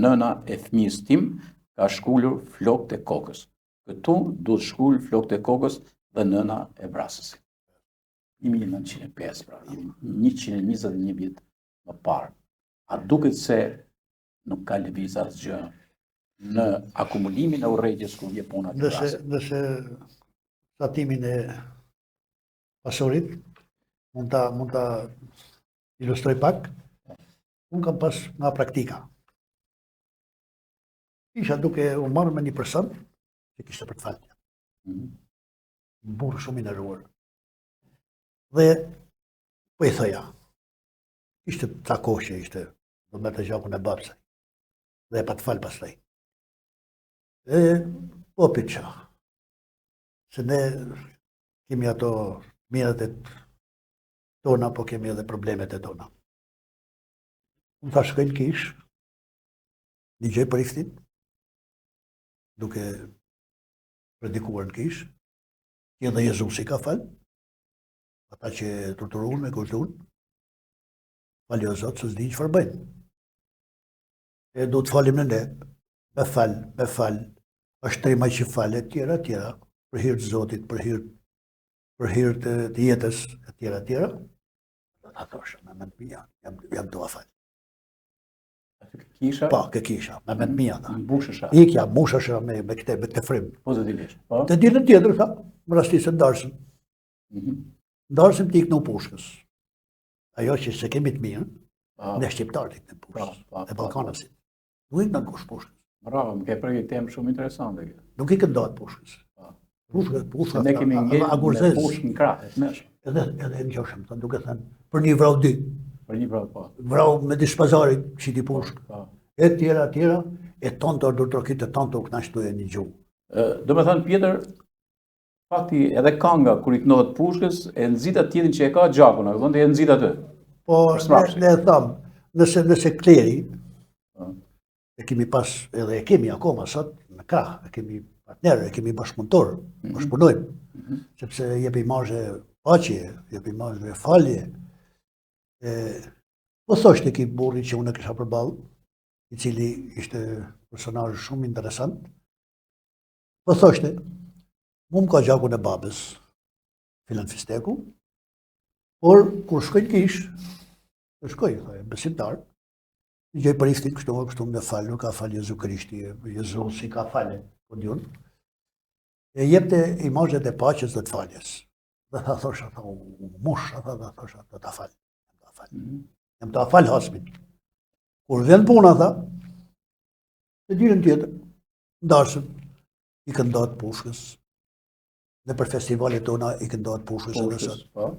nëna e fëmijës tim ka shkulur flokët e kokës. Këtu duhet shkul flokët e kokës dhe nëna e vrasësit." 1905, pra, 121 vjet më parë. A duket se nuk ka lëviz asgjë në akumulimin e urrëties ku vjen puna të vrasë? Nëse statimin e pasurit, mund ta ilustroj pak. Unë kam pas nga praktika. Isha duke u marrë me një person që kishte për të falje. Burr shumë i nderuar. Dhe po i thoja, ishte ta kohë që ishte, do me të gjakun e babsaj. Dhe pa të falë pastaj. E po pyetja. Se ne kemi ato mirat e tona, po kemi edhe problemet e tona. Unë thash shkoj në kish, ligjoj për iftin, duke predikuar në kish, që edhe Jezusi ka falë, ata që torturuan me kulturën, falë o Zotë, se s'di çfarë bëjnë. E do të falim në ne, me falë, është trima që falë, tjera, për hir të Zotit, për hir të jetës, tjera. Ta thosh, me mend mia, jam dua fal. Kisha? Po, ke kisha, me mend mia tha. Mbushësha. Ikja, mbushësha me këtë frim. Pozitivisht. Po. Të ditën tjetër tha, më rastisën ndarësën. Ndarësën të ikë në Pushkës. Ajo që se kemi të mirë, ne shqiptarët ikë në Pushkës, e Ballkanasit. Nuk ikë në Pushkës. Bravo, më ke për një temë shumë interesante kjo. Nuk ikë ndot Pushkës. Pushka, ne kemi ngel pushkë në krah, edhe ngjashëm, duke thënë, për një vrau 2. Për një vrau, po. Vrau me dispazari që ti pushkë. E tjera, e tonë të këtë tonë të kënaqëtu e një gjuhë. Do me thënë, Pjetër, fakti edhe kanga, kur i knohet pushkës, e nëzita tjetin që e ka gjakun, e nëzita të. Po, ne e thamë, nëse kleri, e kemi pas, edhe e kemi akoma sot, në krah, e kemi partnerë, e kemi bashkëpunëtor, bashkëpunojmë, sepse jepi marrë paqje, jepi marrë falje. Po thoshte ki burri që unë e kisha përballë, i cili ishte personazh shumë interesant. Po thoshte, mu më ka gjakun e babës, Filan Fisteku, por kur shkoj në kish, shkoj, besimtar, gjej për iftin kështu me falë, nuk ka falë Jezu Krishti, Jezu si ka falë, po djun, e jepte imazhet e paqes dhe të faljes. Dhe tha thosha, musha, dhe thosha, dhe ta falë. Jam ta falë hasmin. Kur vjen puna, tha, e ditën tjetër, ndarësëm, i këndat Pushkës, Dhe për festivalet tona i këndohet pushës edhe sot. Po.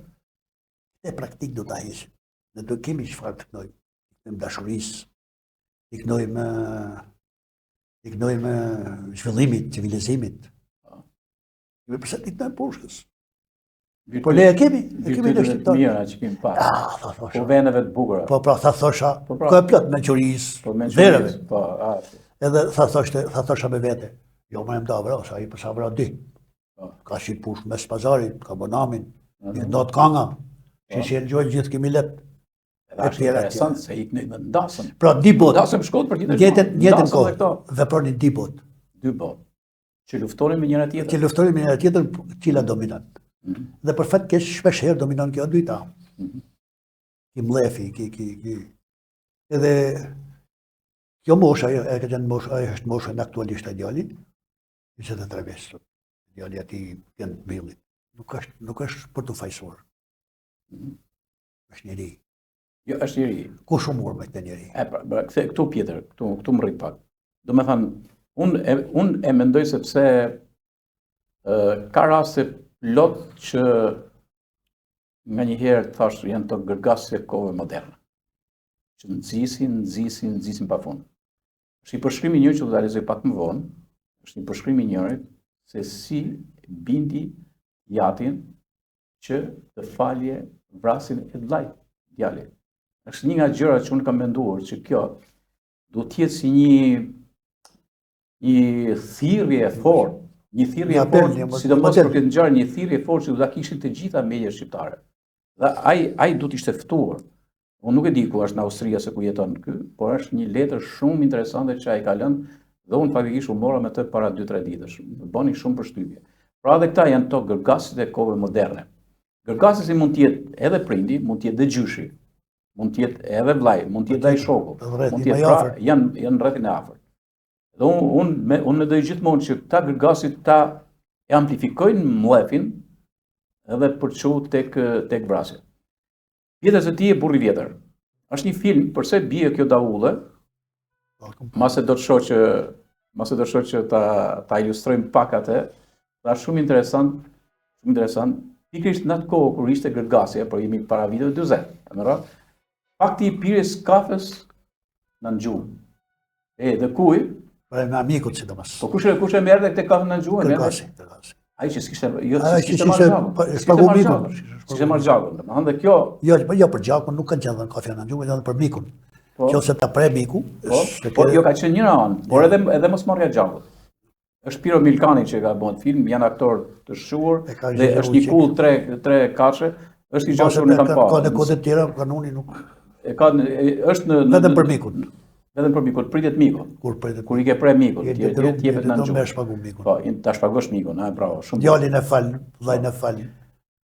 E praktik do ta heqim. Ne do kemi çfarë të kënojmë. Në dashurisë, i kënojmë zhvillimit, civilizimit. Me përse t'i kënojmë pushës. Po ne e kemi dhe shqiptarë. Mira që kemi pas. Tha thosha. Po vendeve të bukura. Po pra, tha thosha, pra. ko e plot me qurisë, Po me vereve. Po, Edhe tha thosha me vete, jo më e më da vra, sa i përsa vra 2. Ka shqit push mes pazarit, ka bonamin, i ndot kanga, që si e lëgjojnë gjithë kemi letë. edhe është interesant se i kënë ndasëm. Pra, di bot, Ndasëm shkot për gjithë jetën kohë, veproni di bot. 2 botë, që luftonin me njëra tjetër. Që luftonin me njëra tjetër, cila dominant. Dhe për fat keq shpesh herë dominon kjo dyta. Ki mlefi, edhe kjo mosha, e ka qenë mosha, është mosha në aktualisht e djalit, 23 vjeç. Djali ati janë të billit. Nuk është për të fajsuar. Është njeri. Jo, është njeri. Ku shumur me këtë njeri? Këtu pjetër, këtu më rrit pak. Do me thënë, unë e mendoj sepse ka raste plot që nga njëherë thash janë të gërgasje kohëve moderne. Që nxisin pa fund. Është një përshkrim i një që do ta lexoj pak më vonë, është një përshkrim i njërit se si bindi jatin që të falje vrasin e vllajt djalit. Është një nga gjërat që unë kam menduar që kjo do të jetë si një thirrje e fortë, sidomos për këtë ngjarje, një thirrje e fortë që do ta kishin të gjitha mediat shqiptare. Dhe ai do të ishte ftuar. Unë nuk e di ku është në Austria se ku jeton ky, por është një letër shumë interesante që ai ka lënë dhe unë faktikisht u mora me të para 2-3 ditësh. Më bëni shumë përshtypje. Pra edhe këta janë to gërgasit e kohëve moderne. Gërgasi mund të jetë edhe prindi, mund të jetë edhe gjyshi, mund të jetë edhe vllai, mund të jetë ai shoku, mund të jetë janë rrethin e afërt. Dhe unë mendoj gjithmonë që këta gërgasit ta e amplifikojnë mlefin edhe për çu tek vrasja. Vjetës e ti e burri vjetër. Është një film, përse bie kjo davulle, mase do të shoh që ta ilustrojmë pak atë, dhe është shumë interesant, pikërisht në atë kohë kur ishte gërgasja, por jemi para viteve 40, fakti i pirjes kafes në gjuhë. Dhe kuj? Pra me amikut sidomos. Po kush e merrte këtë kafe në gjuhë? Gërgasi. Ai që s'kishte marrë gjakun. Domethënë kjo. Jo për gjakun nuk kanë qenë kafe në gjuhë, edhe për mikun. Qose ta pre miku. Po jo ka qenë njëra anë, por edhe mos marrja gjakut. Është Piro Milkani që ka bën film, janë aktor të shuar dhe është një kull 3 kaçe, është një gjë që unë kam parë. Ka kode të tjera, kanuni nuk. Është në vetëm për mikun. Vetëm për mikun, pritet mikun. Kur i ke pre mikun, ti jepet në gjuhë. Do më shpagu mikun. Po, ta shpagosh mikun, bravo, shumë. Djalin e fal, vllajin e fal.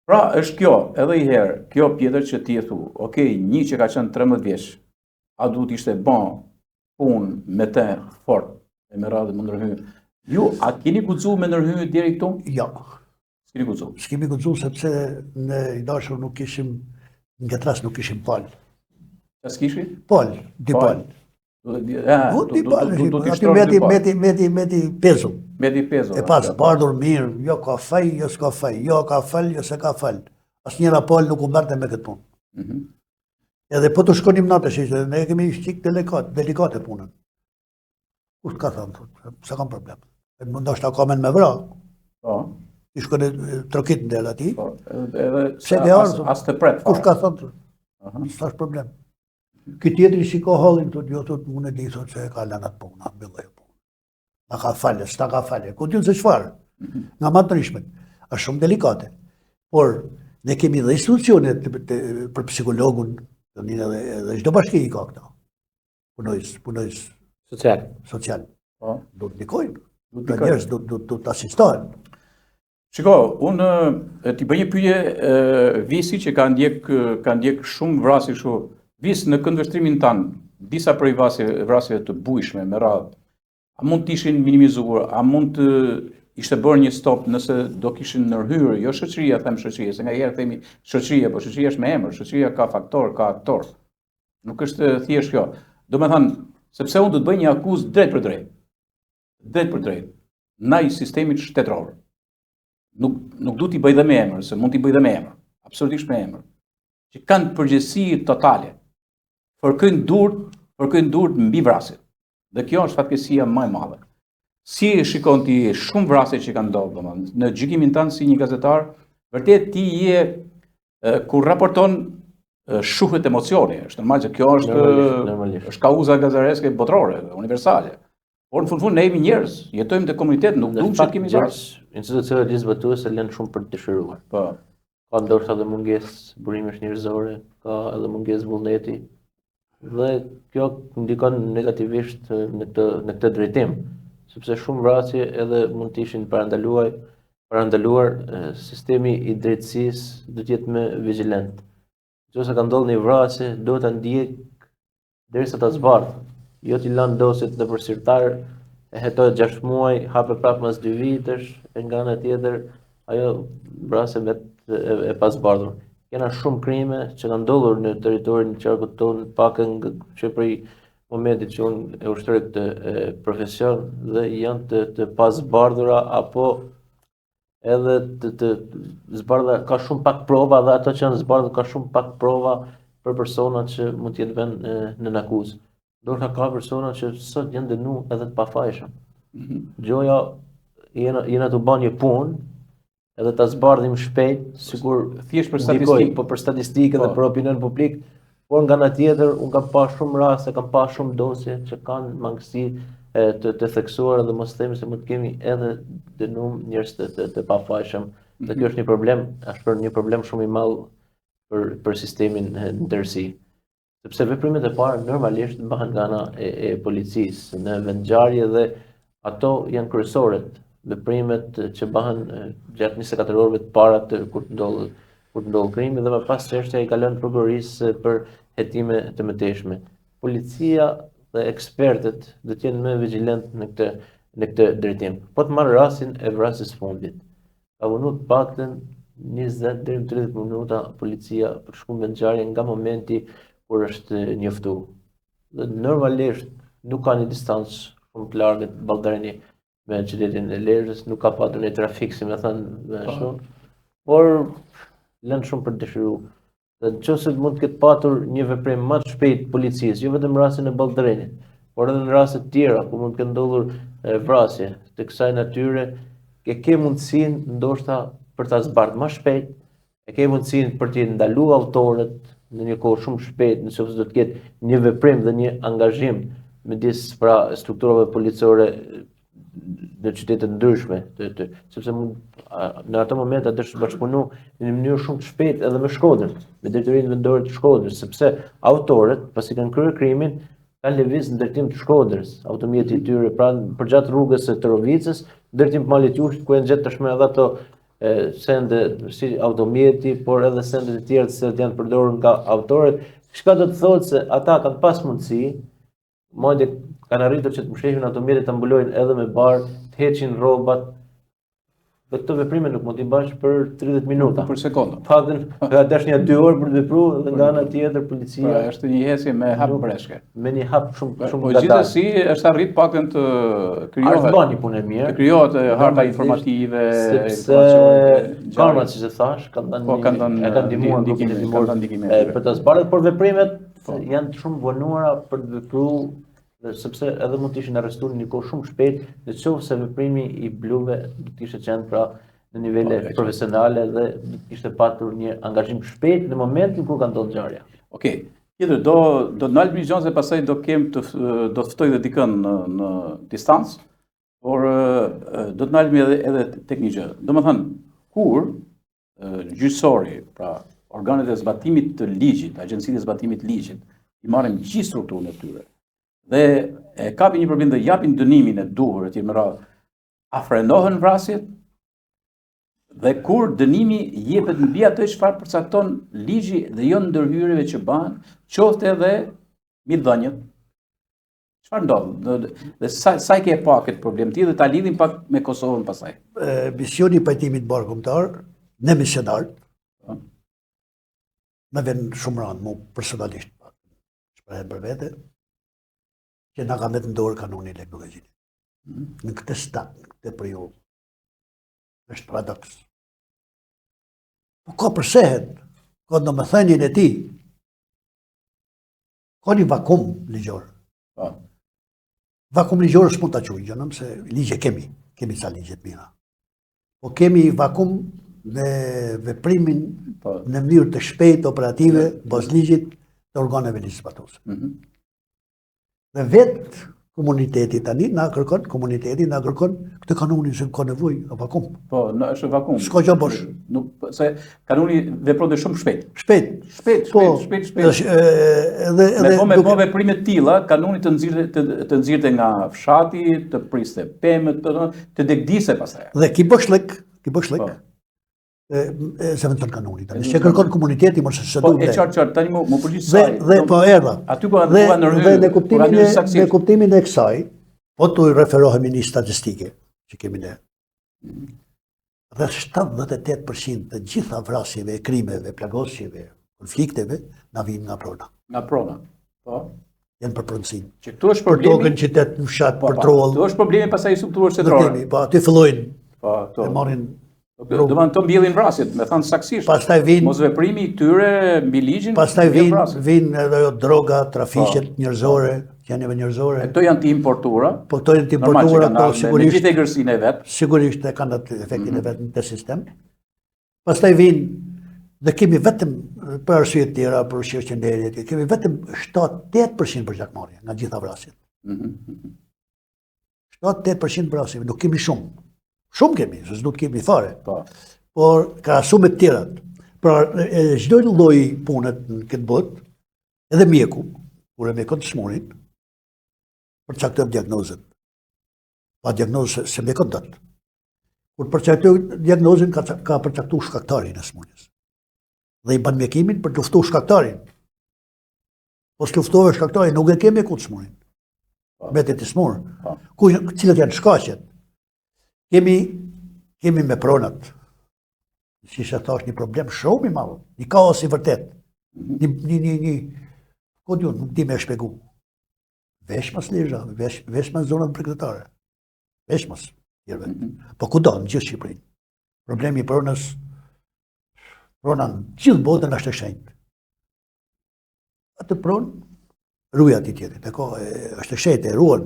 Pra, është kjo, edhe i herë, kjo pjetër që ti e thu, okay, një që ka qenë 13 vjeç, a duhet ishte bën punë me të fort, e me radhë më ndërhyj. Ju, a keni guxuar me ndërhyj deri këtu? Jo. S'keni guxuar. S'kemi guxuar sepse ne i dashur nuk kishim, në këtë rast nuk kishim pal. Çfarë s'kishi? Pal, di pal. Meti pezu. Meti pezu. E pas, bardhur mirë, jo ka faj, jo s'ka faj, jo ka fal, jo se ka fal. Asnjëra pal nuk u mbarte me këtë punë. Edhe po të shkonim natë, ne kemi qik delikate punën. Kush ka thënë, se kam problem. Ndoshta komen me vra. Po. I shkone trokit në del ati. Po, edhe as të pret. Kush ka thënë, s'tash problem. Këtë tjetëri si ka hallin, unë e di, thot se ka lënat punë, mbilloj punë. Na ka falë, s'ta ka falë, ku t'ju se çfarë. Nga ma të nishmet, është shumë delikate. Por, ne kemi dhe institucionet për psikologun, edhe çdo bashki i ka këta. Punojës social. Do të ndikojnë, të njerëz do të asistohen. Shiko, unë t'i bëj një pyetje Visi që ka ndjek shumë vrasje kështu. Vis në këndvështrimin tanë, disa prej vrasjeve të bujshme me radhë, a mund të ishin minimizuar, a mund të ishte bërë një stop nëse do kishin ndërhyrë, jo shoqëria, them shoqëria, se nga herë themi shoqëria, po shoqëria është me emër, shoqëria ka faktor, ka aktor. Nuk është thjesht kjo. Do me thënë, sepse unë do të bëj një akuzë drejt për drejt, ndaj sistemit shtetëror. nuk du t'i bëj dhe me emër, se mund t'i bëj dhe me emër, absolutisht me emër, që kanë përgjegjësi totale, përkëjnë durt mbi vrasjet. Dhe kjo është fatkeqësia më e madhe. Si shikon ti shumë vrasje që kanë ndodhur, domethënë, në gjykimin tënd si një gazetar, vërtet ti kur raporton shuhet emocioni, është normal që kjo është kauza gazareske botërore, universale. Por në fund ne jemi njerëz, jetojmë te komunitet, nuk duhet që të kemi vrasje. Institucionet zbatuese lënë shumë për të dëshiruar. Po. Ka ndoshta edhe mungesë burimesh njerëzore, ka edhe mungesë vullneti. Dhe kjo ndikon negativisht në këtë drejtim, sepse shumë vrasje edhe mund të ishin parandaluar, sistemi i drejtësisë do të jetë më vigjilent. Nëse ka ndodhur një vrasje, duhet ta ndjek derisa ta zbardh. Jo t'i lënë dosjet nëpër sirtar, e hetohet 6 muaj, hapet prapë pas 2 vitesh, e nga ana tjetër ajo vrasje e pazbardhur. Kena shumë krime që kanë ndodhur në territorin e qarkut tonë, pakën që prej momentit që unë e ushtëroj këtë profesion dhe janë të pazbardhura apo edhe të zbardha, ka shumë pak prova dhe ato që janë zbardhur ka shumë pak prova për persona që mund të jetë vënë në akuzë. Ndorka ka persona që sot janë dënuar edhe të pafajshëm. Gjoja jena të bën një punë edhe ta zbardhim shpejt, sikur thjesht për statistikë, po për statistikë dhe për opinion publik, por nga ana tjetër unë kam pa shumë raste, kam pa shumë dosje që kanë mangësi të theksuar dhe mos themi se mund të kemi edhe dënuar njerëz të pafajshëm. Dhe kjo është një problem, është një problem shumë i madh për sistemin në tërësi. Sepse veprimet e para normalisht bëhen nga ana e policisë në vendngjarje dhe ato janë kryesoret. Veprimet që bëhen gjatë 24 orëve të para kur ndodh krimi dhe më pas çështja i kalon prokurorisë për hetime të mëtejshme. Policia dhe ekspertët do të jenë më vigjilent në këtë drejtim. Po të marr rastin e vrasjes fundit. Ka vënë të paktën 20 deri në 30 minuta policia për shkuar në vendngjarje nga momenti kur është njoftuar. Dhe normalisht nuk ka një distancë shumë të largët Baldareni me qytetin e Lezhës, nuk ka patur një trafik, si me thënë ashtu, por lënë shumë për të dëshiruar. Dhe nëse mund të ketë patur një veprim më të shpejt policisë, jo vetëm në rastin e Baldarenit, por edhe në raste të tjera ku mund të ketë ndodhur vrasje të kësaj natyre, e ke mundësinë ndoshta për ta zbardhur më shpejt, e ke mundësinë për të ndaluar autorët në një kohë shumë shpejt, nëse do të ketë një veprim dhe një angazhim midis strukturave policore në qytete ndryshme, sepse në ato momente atë është bashkëpunu në një mënyrë shumë të shpejtë edhe me Shkodrën, me Drejtorinë Vendore të Shkodrës, sepse autorët, pasi kanë kryer krimin, kanë lëvizur në drejtim të Shkodrës, automjeti i tyre përgjatë rrugës së Trovicës, drejtim Malit Jushit, ku janë gjetur tashmë edhe ato sende si automjeti, por edhe sende të tjera që janë përdorur nga autorët, çka do të thotë se ata kanë pas mundësi, madje kanë arritur që të msheshin automjetet, të mbulojnë edhe me barë, të heqin rrobat. Dhe këto veprime nuk mund t'i bash për 30 minuta. Për sekonda. Paktën ka dash një 2 orë për të vepruar dhe nga ana tjetër policia. Pra është një hesje me hap breshke. Me një hap shumë gatar. Po gjithsesi është arrit paktën të krijohet. Është bën një punë e mirë. Të krijohet harta informative, sepse karmat, siç e thash, kanë ndihmuar për të zbardhur, por veprimet janë shumë vonuara për të vepruar, sepse edhe mund të ishin arrestuar në një kohë shumë shpejt, nëse veprimi i bluve do të ishte qenë pra në nivele profesionale dhe do të ishte patur një angazhim shpejt në momentin kur ka ndodhur ngjarja. Okej. Tjetër do të ndalë një gjë se pastaj do të ftoj dhe dikën në distancë, por do të ndalemi edhe tek një gjë. Domethënë, kur gjyqësori, pra organet e zbatimit të ligjit, agjencitë e zbatimit të ligjit, i marrin gjithë strukturën e tyre dhe e kapin një problem dhe japin dënimin e duhur etj me radhë, a frenohen vrasjet? Dhe kur dënimi jepet mbi atë çfarë përcakton ligji dhe jo ndërhyrjeve që bëhen, qoftë edhe mbi dhënjet. Çfarë ndodh? Dhe sa ke pa këtë problem ti dhe ta lidhim pak me Kosovën pasaj. Misioni i pajtimit bashkëkombëtar, ne misionar, më vjen shumë rënd, mu personalisht, shprehem për vete, që na ka vetë në dorë kanoni lekologjik. Në këtë stat, në këtë periudhë, është paradoks. Po ka përsehet, ka në më thënjën e ti, ka një vakum ligjor. Po. Vakum ligjor s'mund ta quaj gjënëm, se ligje kemi sa ligjet mira. Po kemi vakum në veprimin Po. në mënyrë të shpejtë operative pas ligjit të organeve legislatuese. Dhe vetë komuniteti tani na kërkon këtë kanunin se ka nevojë o vakum. Po, është vakum. S'ka gjë bosh. Nuk se kanuni vepronte shumë shpejt. Shpejt. Shpejt. Me po veprime të tilla, kanuni të nxirrte nga fshati, të priste pemët, të degdise pastaj. Dhe ki bëshlek, se vëndon kanuni tani. Se kërkon komuniteti mos se Po, duhet. e qartë, tani më përgjigj saj. Dhe po erdha. Aty ku Dhe ndërhyr. në kuptimin e kësaj, po të referohemi një statistike që kemi ne. Dhe 78% të gjitha vrasjeve, krimeve, plagosjeve, konflikteve, na vinë nga prona. Nga prona. Po. Janë për pronësin. Që këtu është Për problemi. tokën, qytet, në fshat, Po, për troll. këtu është problemi pastaj i strukturës Dhe shtetërore. kemi, po aty fillojnë, Po, e to. marrin, Do të mbjellin vrasjet, me thënë saksisht. pastaj vinë, Mos veprimi i këtyre mbi ligjin. pastaj mbjell vinë, vrasjet. vinë edhe ajo droga, trafiqet njerëzore, qenieve njerëzore. Këto janë të importura. Po këto janë të Normal që importuara, kanë po ardhur me sigurisht, gjithë egërsinë e vet. sigurisht e kanë atë efektin e vetë në të sistem. Pastaj vinë, dhe kemi vetëm, për arsye të tjera, për qërqenderit, kemi vetëm 7-8% për gjakmarrje nga gjitha vrasjet. 7-8% vrasjeve, nuk kemi shumë. Shumë kemi, se s'du të kemi fare. Po. Por krahasuar të tjerat. Pra, çdo lloj punët në këtë botë, edhe mjeku, kur e mjekon të smurin, përcakton diagnozën. Pa diagnozë se mjekon dot. Kur përcakton diagnozën ka përcaktuar shkaktarin e smundjes. Dhe i ban mjekimin për të luftuar shkaktarin. Po s'luftove shkaktarin, nuk e ke mjekun të smurin. Mbetet i smur. Cilat janë shkaqet? Kemi me pronat. Si që thash, një problem shumë i madh, një kaos i vërtet. Nuk di me shpjegu. Veshmas lezha, veshmas zonat bregdetare. Veshmas. Po kudo, në gjithë Shqipërinë. Problemi i prona në gjithë botën është e shenjtë. Atë pronë, ruja ati tjetrit, është e shenjtë, e ruan,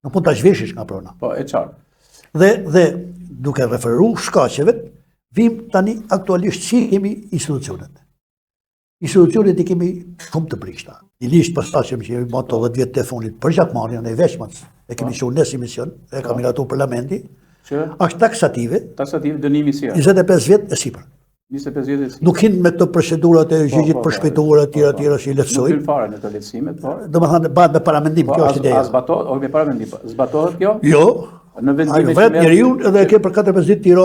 nuk mund të zhveshish nga prona. Po, e qartë. Dhe duke referu shkaqeve, vim tani aktualisht si kemi institucionet. Institucionet i kemi shumë të prishta. I lisht për staqem që jemi mato 10 vjetë të fundit për gjakmarrjen e veshmës, e kemi shumë në si mision, e kam miratu parlamenti, është taksative, dënimi si 25 vjetë e sipër. 25 vjetë e sipër. Nuk hinë me këto procedurat e gjyqit për shpejtuara tjera që i Nuk lehtësojnë. hyn fare në të lehtësimet, po. Do më thënë, bëhet me paramendim, kjo është ideja. Me paramendim, zbatohet kjo? Jo, Në vendime vetë njeriu edhe e ke për 4-5 ditë tiro,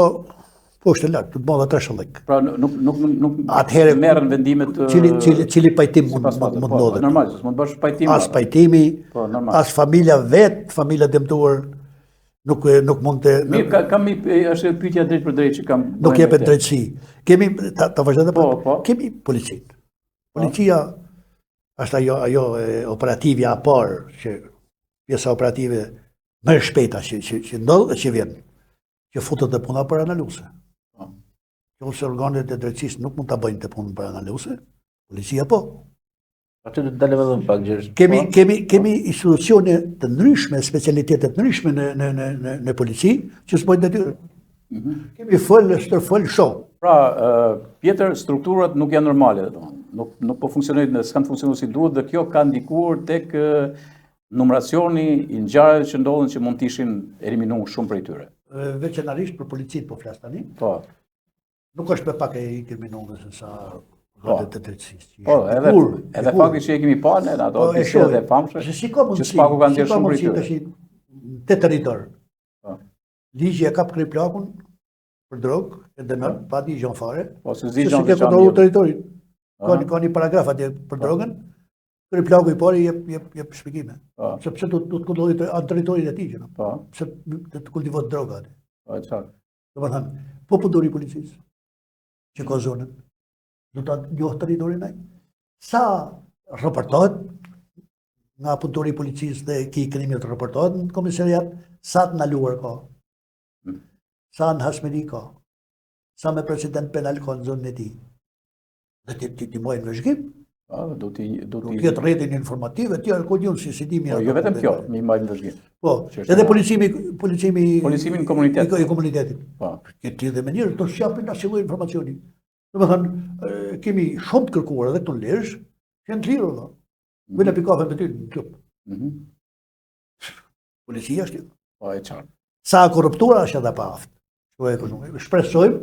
po është e lartë, të të bëllë atë shëllëk. Pra nuk Atëherë merren vendimet cili pajtim mund ndodhet. Normal, s'mund bësh pajtim. As pajtimi, Po, normal. as familja vetë, familja dëmtuar, nuk mund të... Mirë, kam është pyetja drejt për drejt që kam. Nuk jepet drejtësi. Kemi, ta vazhdoj dhe Po. kemi policit. Policia është ajo operativja a parë, që pjesa operative më e shpejta që ndodhë dhe që vjen, që futët dhe puna për analuse. Që ose organet e drejtësisë nuk mund të bëjnë të punë për analuse, policia po. Aty do të dalëm edhe më pak gjërë. Kemi institucione të ndryshme, specialitetet të ndryshme në polici, që s'bojnë detyrë. Kemi fol shoh. Pra, Pjetër, strukturat nuk janë normale, nuk po funksionojnë, s'kan funksionuar si duhet, dhe kjo ka ndikuar tek numracioni i ngjarjeve që ndodhen që mund të ishin eliminuar shumë prej tyre. Veçanërisht për policit po flas tani. Po. Nuk është me pak e inkriminuar se sa organet e drejtësisë. Po, edhe fakti që e kemi parë në ato bisedë dhe famshme, që s'paku kanë dhënë shumë prej tyre. Te territor. Ligji e kap kriplakun për drogë, e dënon pa digjon fare. Po, se Se ke kontrolluar territorin. Ka një paragraf atje për drogën. Kriplaku i pari jep shpjegime. Sepse do të kontrollojë atë territorin e tij, Po. Pse të kultivohet droga atje. Po, qartë. Domethënë, po përdori policisë që ka zonën, do ta njohë territorin ai. Sa raportohet nga përdori policisë dhe ki krimit raportohet në komisariat, sa të ndaluar ka, sa në hasmeri ka. sa me president penal ka në zonën e tij. Dhe ti mojnë në zhgim. Do Nuk jetë rrjetin informativ, tjerë ku diun si di mirë. Jo vetëm kjo, mi mbajnë vëzhgim. Po, edhe policimin komunitet. I komunitetit. Po. Këtë dhe mënyrë të shapin na shilloj informacioni. Domethënë, kemi shumë të kërkuar edhe këtu në Lezhë, që janë të lirë valla. Vëna pikafe me ty në klub. Policia është. Po, e qartë. Sa korruptura është edhe pa aftë. Shpresojmë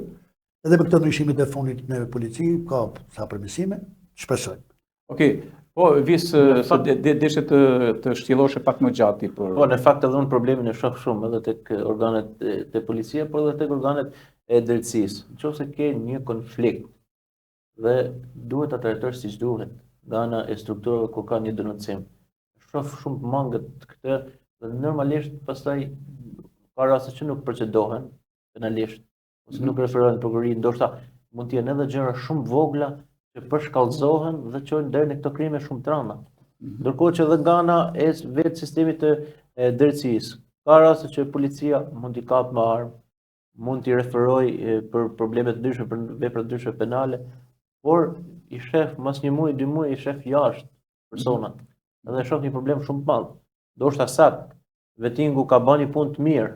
edhe me këtë ndryshimit e fundit në polici, ka sa përmirësime, shpresojmë. Okej, po vis deshe të shtjelloshe pak më gjati për. Po, në fakt edhe unë problemin e shoh shumë edhe tek organet e policia, por edhe tek organet e drejtësisë. Nëse ke një konflikt dhe duhet ta trajtosh siç duhet, nga ana e strukturave ku ka një denoncim. Shoh shumë mangët këtë dhe normalisht pastaj ka raste që nuk procedohen penalisht, ose nuk referohen prokurori, ndoshta mund të jenë edhe gjëra shumë vogla që përshkallëzohen dhe çojnë deri në këto krime shumë të rënda. Ndërkohë që edhe nga ana e vetë sistemit të drejtësisë, ka raste që policia mund t'i kapë me armë, mund t'i referojë për probleme të ndryshme, për vepra të ndryshme penale, por i shef mas një muaj, 2 muaj i shef jashtë personat. Edhe shoh një problem shumë të madh. Ndoshta sakt, vettingu ka bën një punë të mirë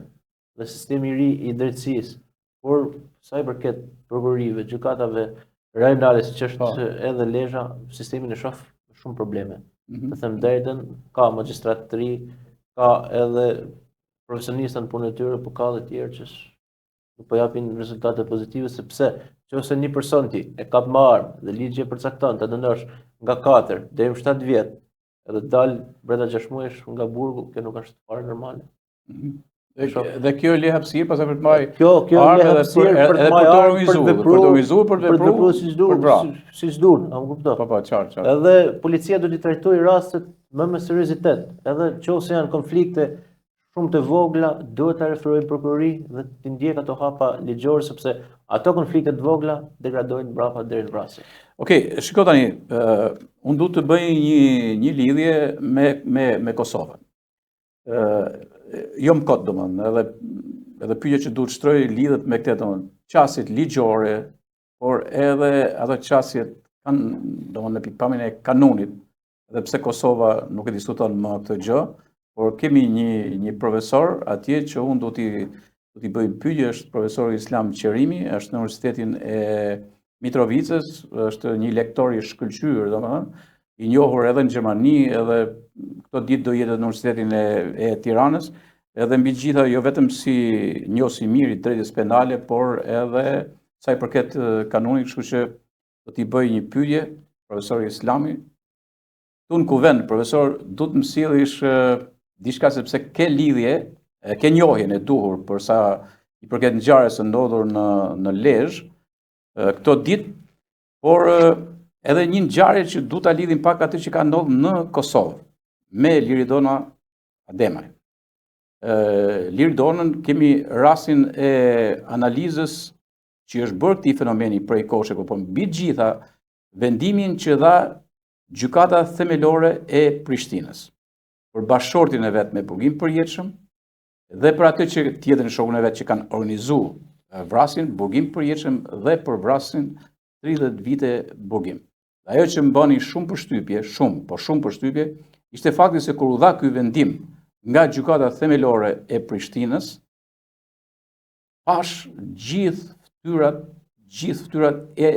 dhe sistemi i ri i drejtësisë, por sa i përket prokurorive, gjykatave rajonale, siç është edhe Lezhë, sistemin e shoh shumë probleme. Të them drejtën, ka magjistrat të ri, ka edhe profesionistë në punën e tyre, por ka edhe të tjerë që nuk po japin rezultate pozitive, sepse nëse një person ti e kap me armë dhe ligji e përcakton ta dënosh nga 4 deri në 7 vjet, edhe dal brenda 6 muajsh nga burgu, kjo nuk është fare normale. Dhe kjo le hapësirë pastaj për të marrë. Kjo le hapësirë për të organizuar, për të vepruar siç duhet, a më kupton? Po, qartë. Edhe policia do t'i trajtojë rastet më me seriozitet. Edhe nëse janë konflikte shumë të vogla, duhet ta referojnë prokurori dhe t'i ndjek ato hapa ligjore, sepse ato konflikte të vogla degradojnë mbrapa deri në vrasje. Okej, shiko tani, unë du të bëj një lidhje me Kosovën. Jo më kotë, domethënë, edhe pyetja që duhet shtroj lidhet me këtë, domethënë, qasjet ligjore, por edhe ato qasjet kanë, domethënë, në pikpamjen e kanunit, edhe pse Kosova nuk e diskuton më këtë gjë, por kemi një profesor atje që unë do t'i bëj pyetje, është profesori Islam Qerimi, është në Universitetin e Mitrovicës, është një lektor i shkëlqyer, domethënë, i njohur edhe në Gjermani, edhe këto ditë do jetë në Universitetin e Tiranës, edhe mbi gjitha jo vetëm si njohësi mirë i drejtës penale, por edhe sa i përket kanunit, kështu që do t'i bëj një pyetje profesori Islami. Tu në kuvend, profesor, du të më sillësh diçka sepse ke lidhje, ke njohjen e duhur për sa i përket ngjarjes së ndodhur në Lezhë këto ditë, por edhe një ngjarje që du ta lidhim pak atë që ka ndodhur në Kosovë me Liridona Ademaj. Liridonën kemi rastin e analizës që është bërë këtij fenomeni prej kohësh, por mbi gjitha vendimin që dha gjykata themelore e Prishtinës për bashkëshortin e vet me burgim përjetshëm dhe për atë që tjetër në shokun e vet që kanë organizuar vrasjen, burgim përjetshëm dhe për vrasjen 30 vite burgim. Ajo që më bëni shumë përshtypje, ishte fakti se kur u dha ky vendim nga gjykata themelore e Prishtinës, pash gjithë fytyrat e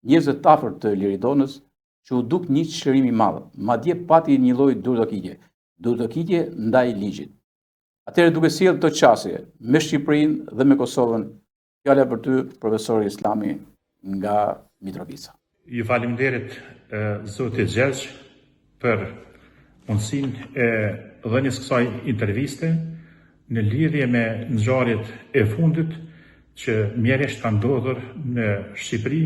njerëzve të afërt të Liridonës që u duk një çlirim i madh, madje pati një lloj durdhëkitje ndaj ligjit. Atëherë duke sjellë këto qasje me Shqipërinë dhe me Kosovën, fjala për ty, profesori Islami nga Mitrovica. Ju faleminderit zotit Gjergj për mundësinë e dhënies kësaj interviste në lidhje me ngjarjet e fundit që mjerisht kanë ndodhur në Shqipëri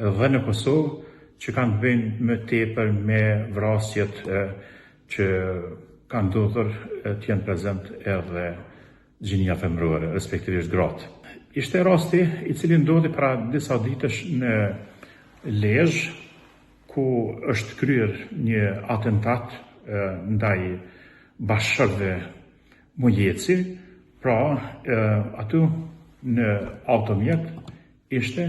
dhe në Kosovë, që kanë bëjnë më tepër me vrasjet që kanë ndodhur të jenë prezent edhe gjinia femërore, respektivisht gratë. Ishte rasti i cili ndodhi para disa ditësh në Lezhë, ku është kryer një atentat ndaj bashkëshortëve Mujeci, pra aty në automjet ishte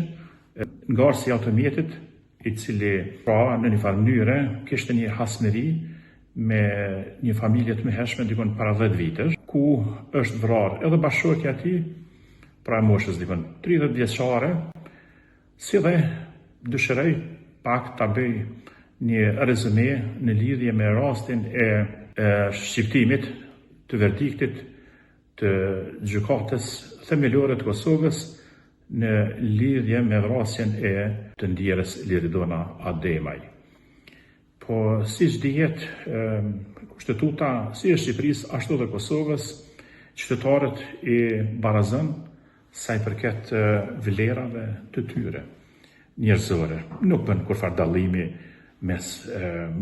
ngarësi i automjetit, i cili pra në një farë mënyre kishte një hasmëri me një familje të mëhershme dikon para 10 vitesh, ku është vrarë edhe bashkëshortja e tij, pra moshës dikon 30 vjeçare, si dhe dëshiroj pak ta bëj një rezume në lidhje me rastin e shqiptimit të verdiktit të gjykatës themelore të Kosovës në lidhje me vrasjen e të ndjerës Liridona Ademaj. Po siç dihet, kushtetuta si e Shqipërisë ashtu dhe Kosovës, qytetarët i barazon sa i përket vlerave të tyre njerëzore. Nuk bën kurfar dallimi mes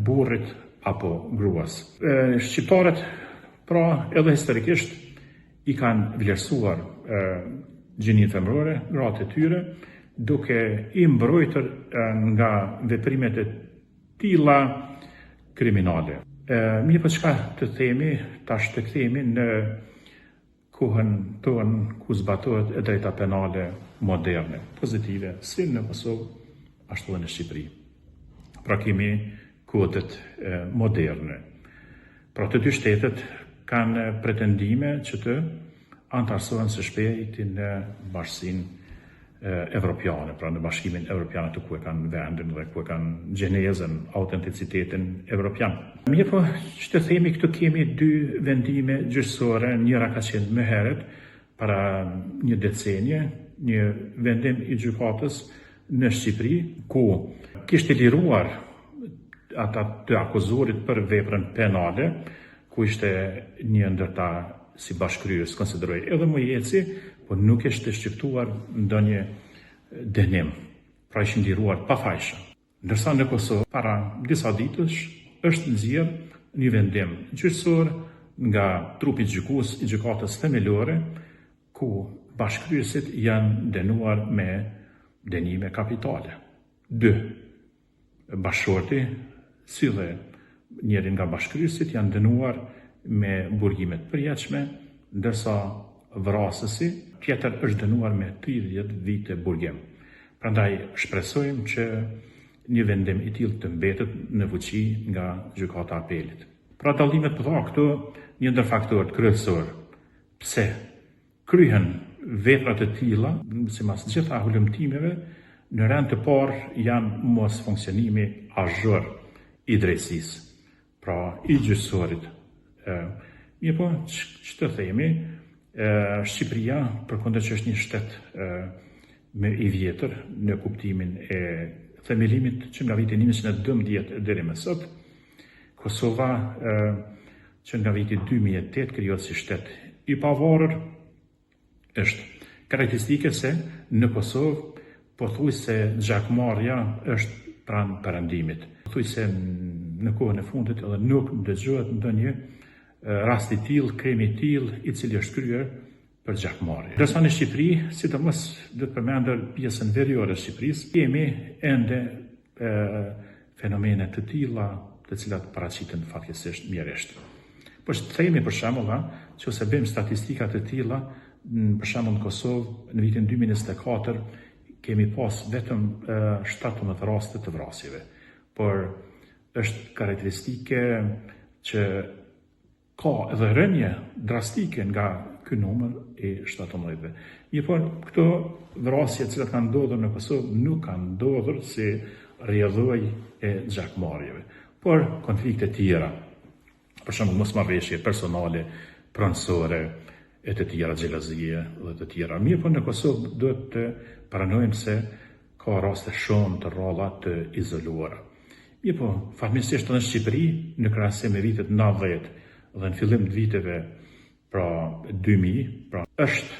burrit apo gruas. Shqiptarët, pra edhe historikisht, i kanë vlerësuar gjininë femërore, gratë e tyre, duke i mbrojtur nga veprimet e tilla kriminale. Mirë, po çka të themi, tash të kthehemi në kohën tonë ku zbatohet e drejta penale moderne, pozitive, si në Kosovë, ashtu dhe në Shqipëri. Pra kemi kodet moderne. Pra të dy shtetet kanë pretendime që të antarësohen së shpejti në bashkësinë evropiane, pra në bashkimin evropian të ku e kanë vendin dhe ku e kanë gjenezën, autenticitetin evropian. Mirë, po që të themi, këtu kemi dy vendime gjyqësore, njëra ka qenë më herët, para një decenje, një vendim i gjykatës në Shqipëri, ku kishte liruar ata të akuzuarit për veprën penale, ku ishte një ndërta si bashkëkryes, konsideroj edhe mujeci, po nuk ishte shqiptuar ndonjë dënim, pra ishin liruar pa fajshëm. Ndërsa në Kosovë, para disa ditësh, është nxjerr një vendim gjyqësor nga trupi gjykues i gjykatës themelore, ku bashkëkryesit janë dënuar me dënime kapitale. 2 bashkëshorti, si dhe njëri nga bashkëkryesit janë dënuar me burgimet përjetshme, ndërsa vrasësi tjetër është dënuar me 30 vite burgim. Prandaj shpresojmë që një vendim i tillë të mbetet në fuqi nga gjykata e apelit. Pra dallimet po këtu një ndër faktorët kryesor pse kryhen vepra të tilla, sipas gjitha hulumtimeve, në rend të parë janë mos funksionimi azhër i drejtësisë, pra i gjyqësorit. Mirë, po që të themi, Shqipëria, përkundër që është një shtet me i vjetër në kuptimin e themelimit që nga viti 1912 deri më sot, Kosova që nga viti 2008 krijohet si shtet i pavarur, është karakteristike se në Kosovë pothuajse gjakmarrja është pranë perëndimit. Pothuajse në kohën e fundit edhe nuk dëgjohet ndonjë rast i tillë, krimi i tillë i cili është kryer për gjakmarrje. Ndërsa në Shqipëri, sidomos do të përmendër pjesën veriore të Shqipërisë, kemi ende fenomene të tilla, të cilat paraqiten fatkeqësisht mjerisht. Po të themi për shembull, që ose bëjmë statistika të tilla, për shembull në Kosovë në vitin 2024 kemi pas vetëm 17 raste të vrasjeve. Por është karakteristike që ka edhe rënje drastike nga ky numër i 17-ve. Mirë, këto vrasje që kanë ndodhur në Kosovë nuk kanë ndodhur si rrjedhoj e gjakmarrjeve, por konflikte tjera, për shembull mosmarrëveshje personale, pronësore, e të tjera, xhelozie dhe të tjera. Mirë, në Kosovë duhet të paranojmë se ka raste shumë të rralla të izoluara. Mirë, fatmirësisht edhe në Shqipëri, në krahasim me vitet 90 dhe në fillim të viteve pra 2000, pra është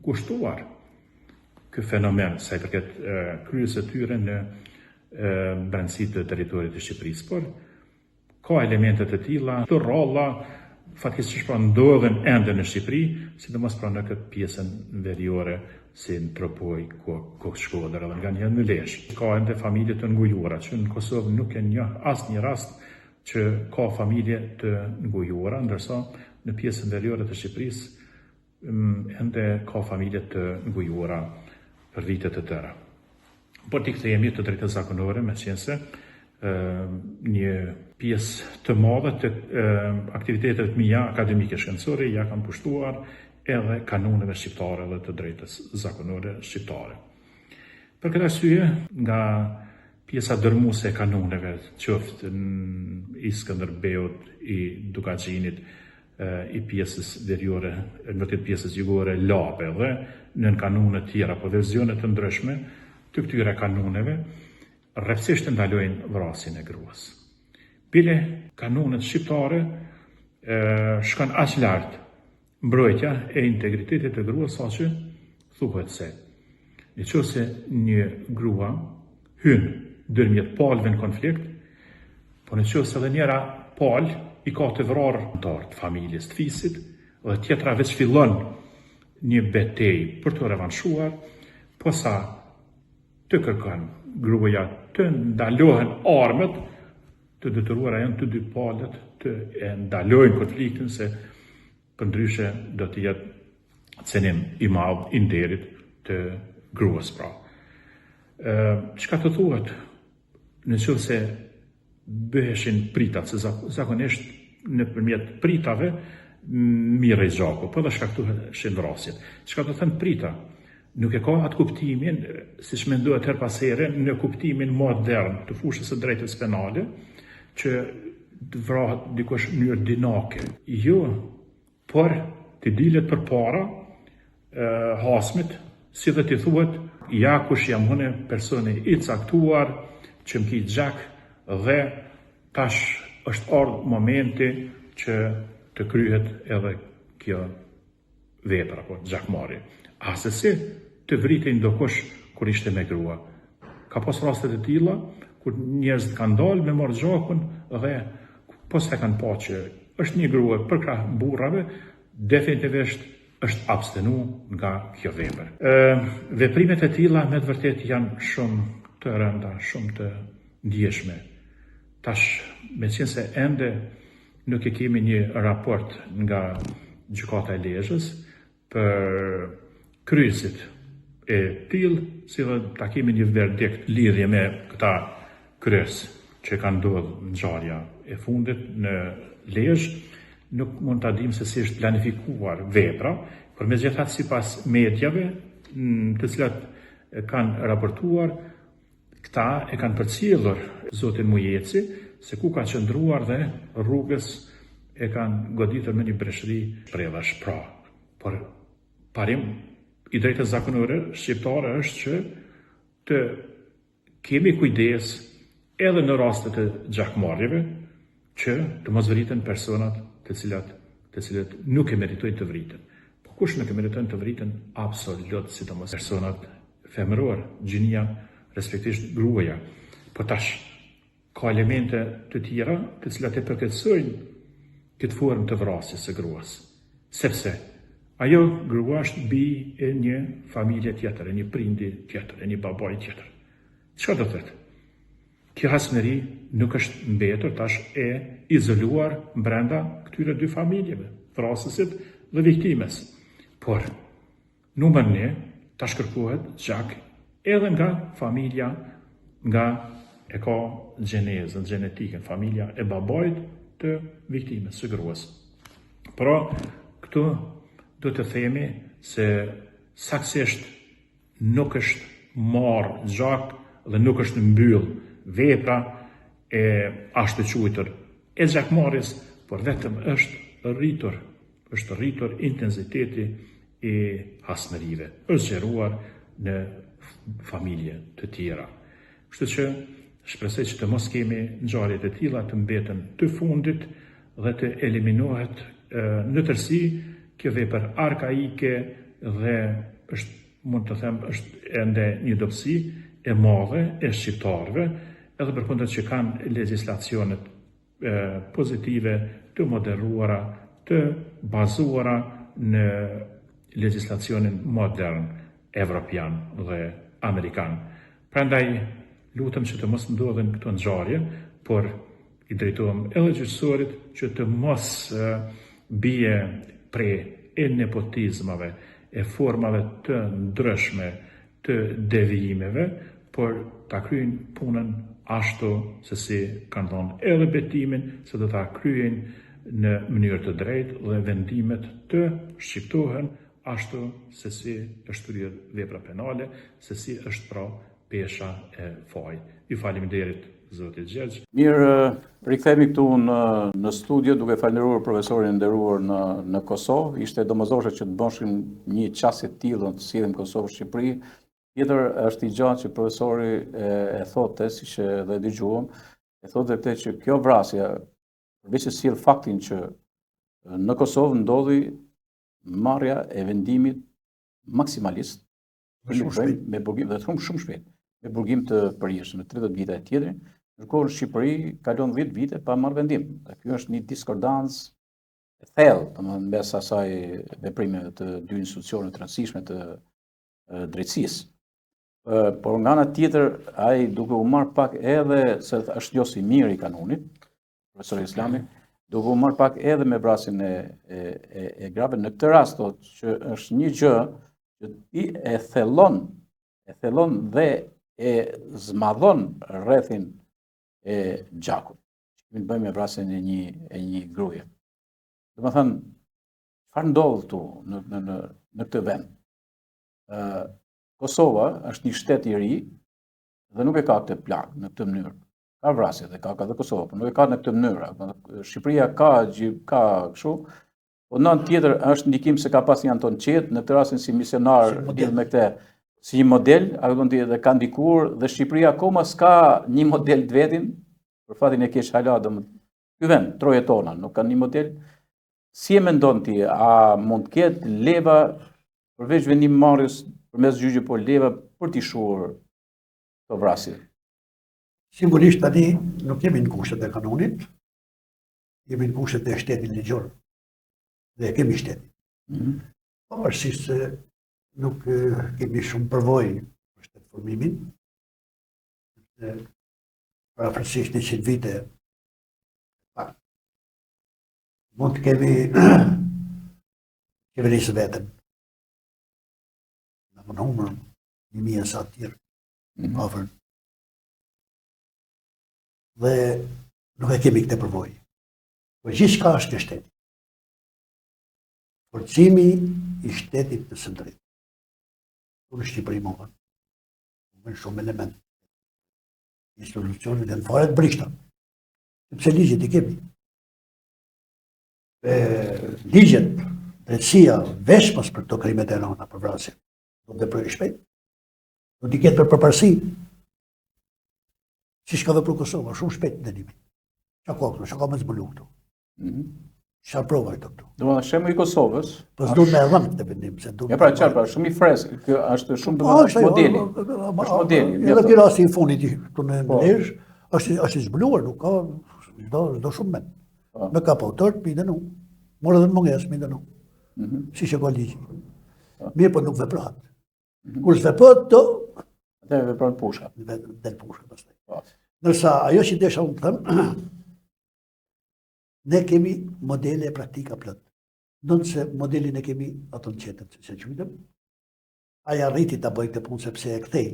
kushtuar ky fenomen sa i përket kryes së tyre në brendësi të territorit të Shqipërisë, por ka elemente të tilla, të rralla fatkeqësisht pra ndodhen ende në Shqipëri, sidomos pra në këtë pjesën veriore si në Tropoj, Kokë-Shkodër edhe nga një në Lezhë. Ka ende familje të ngujuara, që në Kosovë nuk e njoh asnjë rast që ka familje të ngujuara, ndërsa në pjesën veriore të Shqipërisë ende ka familje të ngujuara për vitet të tëra. Por t'i kthehemi të drejtës zakonore, me qenë se një pjesë të madhe të aktivitetet mia akademike shkencore ja kanë pushtuar edhe kanuneve shqiptare dhe të drejtës zakonore shqiptare. Për këtë arsye, nga pjesa dërmuese e kanuneve, qoftë i Skënderbeut, i Dukaxhinit, i pjesës veriore, në vërtet pjesës jugore Lape dhe në kanune tjera, po verzione të ndryshme të këtyre kanuneve, rrepsisht ndalojnë vrasjen e gruas. Bile kanunet shqiptare shkon aq lart mbrojtja e integritetit të gruas, saqë thuhet se nëse një grua hyn ndërmjet palëve në konflikt, po nëse edhe njëra palë i ka të vrarë të familjes të fisit, dhe tjetra veç fillon një betejë për të revanshuar, posa të kërkon gruaja të ndalohen armët, të detyruara janë të dy palët të ndalojnë konfliktin, se përndryshe do të jetë cenim i madh i nderit të gruas pra. Çka të thuhet nëse bëheshin pritat, se zakonisht nëpërmjet pritave mirë i gjaku, po dhe shkaktoheshin vrasjet. Çka do thënë prita? Nuk e ka atë kuptimin, siç mendohet her pas here, në kuptimin modern të fushës së drejtës penale, që të vrahet dikush në mënyrë dinake. Jo, por të dilet përpara hasmit, si dhe t'i thuhet, ja kush jam unë personi i caktuar, që m'ki gjak dhe tash është ardhur momenti që të kryhet edhe kjo vepra, po gjakmarrje. Asesi të vritej ndokush kur ishte me grua. Ka pas raste të tilla kur njerëzit kanë dalë me marrë gjakun dhe posa kanë pa që është një grua për krah burrave, definitivisht është abstenu nga kjo vepër. Veprimet e tilla me të vërtet janë shumë të rënda, shumë të ndjeshme. Tash, me qenë se ende nuk e kemi një raport nga gjykata e Lezhës për kryesit e tillë, si dhe ta kemi një verdikt lidhje me këta kryes që kanë ndodhur ngjarja e fundit në Lezhë, nuk mund ta dim se si është planifikuar vepra, por megjithatë sipas medjave të cilat kanë raportuar, këta e kanë përcjellur zotin Mujeci, se ku ka qëndruar dhe rrugës e kanë goditur me një breshëri shprehësh pra. Por parim i drejtës zakonore shqiptare është që të kemi kujdes edhe në rastet e gjakmarrjeve që të mos vriten personat të cilët nuk e meritojnë të vriten. Po kush nuk e meritojnë të vriten? Absolut, sidomos personat femëror, gjinia, respektivisht gruaja. Po tash ka elemente të tjera të cilat e përkatësojnë këtë formë të vrasjes së gruas. Sepse ajo grua është bij e një familje tjetër, e një prindi tjetër, e një babai tjetër. Çfarë do të thotë? Kjo hasmëri nuk është mbetur tash e izoluar brenda këtyre dy familjeve, vrasësit dhe viktimes. Por numër 1 tash kërkohet gjak edhe nga familja, nga e ka gjenezën, gjenetikën, familja e babait të viktimes së gruas. Pra, këtu do të themi se saktësisht nuk është marrë gjak dhe nuk është mbyll vepra e ashtu quajtur e gjakmarrjes, por vetëm është rritur intensiteti i hasmërive, është zgjeruar në familje të tjera. Kështu që shpresoj që të mos kemi ngjarje të tilla të mbeten të fundit dhe të eliminohet në tërësi kjo vepër arkaike dhe është, mund të them, është ende një dobësi e madhe e shqiptarëve, edhe përkundër që kanë legjislacionet pozitive të moderuara, të bazuara në legjislacionin modern evropian dhe amerikan. Prandaj lutem që të mos ndodhen këto ngjarje, por i drejtohem edhe gjyqësorit që të mos bie pre e nepotizmave, e formave të ndryshme të devijimeve, por ta kryejnë punën ashtu se si kanë thonë edhe betimin se do ta kryejnë në mënyrë të drejtë dhe vendimet të shqiptohen ashtu se si është rrjedh vepra penale, se si është pra pesha e fajit. Ju faleminderit Zoti Gjergj. Mirë, rikthehemi këtu në studio duke falënderuar profesorin nderuar në Kosovë. Ishte domosdoshme që të bëshim një qasje të tillë të sillim Kosovë-Shqipëri. Tjetër është i gjatë që profesori e thotë, siç edhe dëgjuam, e thotë vërtet që kjo vrasje, përveç se sjell faktin që në Kosovë ndodhi marrja e vendimit maksimalist me burgim dhe shumë shpejt, me burgim të përgjithshëm në 30 vite e tjetër, ndërkohë në Shqipëri kalon 10 vite pa marrë vendim. Dhe kjo është një diskordancë e thellë, domethënë mes asaj veprimeve të dy institucioneve të rëndësishme të drejtësisë. Por nga ana tjetër, ai duke u marrë pak edhe, se është josi mirë i kanunit, profesori Islami, duke u marrë pak edhe me vrasjen e grave, në këtë rast thotë që është një gjë që i e thellon dhe e zmadhon rrethin e gjakut. Që bëjmë me vrasjen e një gruaje. Domethënë, çfarë ndodh këtu në këtë vend? Kosova është një shtet i ri dhe nuk e ka këtë plagë në këtë mënyrë. Ka vrasje dhe ka dhe Kosova, por nuk e ka në këtë mënyrë. Shqipëria ka kështu, po në anë tjetër është ndikim se ka pas një Anton Qet, në këtë rastin si misionar lidh me këtë, si një model, dhe ka ndikuar dhe Shqipëria akoma s'ka një model të vetin, për fatin e keq hala ky vend, troje tona, nuk ka një model. Si e mendon ti, a mund të ketë leva përveç vendimmarrjes përmes gjyqit, po leva për t'i shuar këto vrasje? Sigurisht tani nuk jemi në kushtet e kanonit, jemi në kushtet e shtetit ligjor. Dhe kemi shtetin. Pavarësisht se nuk kemi shumë përvojë për shtetformimin, për afërsisht 100 vite, mund të kemi qeverisë vetën. Në numër 1000 sa të tjerë, afër. Dhe nuk e kemi këtë përvojë. Po gjithçka është në shtet. Forcimi i shtetit të së drejtë. Në Shqipëri më vënë shumë element. Institucionet e në fare të brishta. Sepse ligjet i kemi. Ligjet, drejtësia, veshmës për këto krimet e rënda për vrasje. Do të veprojë shpejt. Do t'i ketë për përparësi. Si shka dhe për Kosova, shumë shpejt në dënimin. Qa ka me zbulu këtu. Qa prova e të këtu. Do më shembull i Kosovës. Po s'du me dhëmë këtë vendim. Ja pra qarë, pra shumë i freskë, kjo është shumë është modeli. Është modeli. Edhe ky rasti i fundit këtu në Lezhë është i zbuluar, nuk ka do shumë men. Me ka po tërë, mi dënu. Morë edhe në mungesë, mi dënu. Si që ka ligji. Mirë, po nuk veprahat. Kur s'veprahat, do... Dhe veprahat pusha. Del pusha, pastaj. Nërsa, ajo që desha unë të thëmë, ne kemi modele e praktika plot. Nënë se modelin e kemi ato në qetët, se qytëm, aja rriti të bëjt të punë sepse e kthej,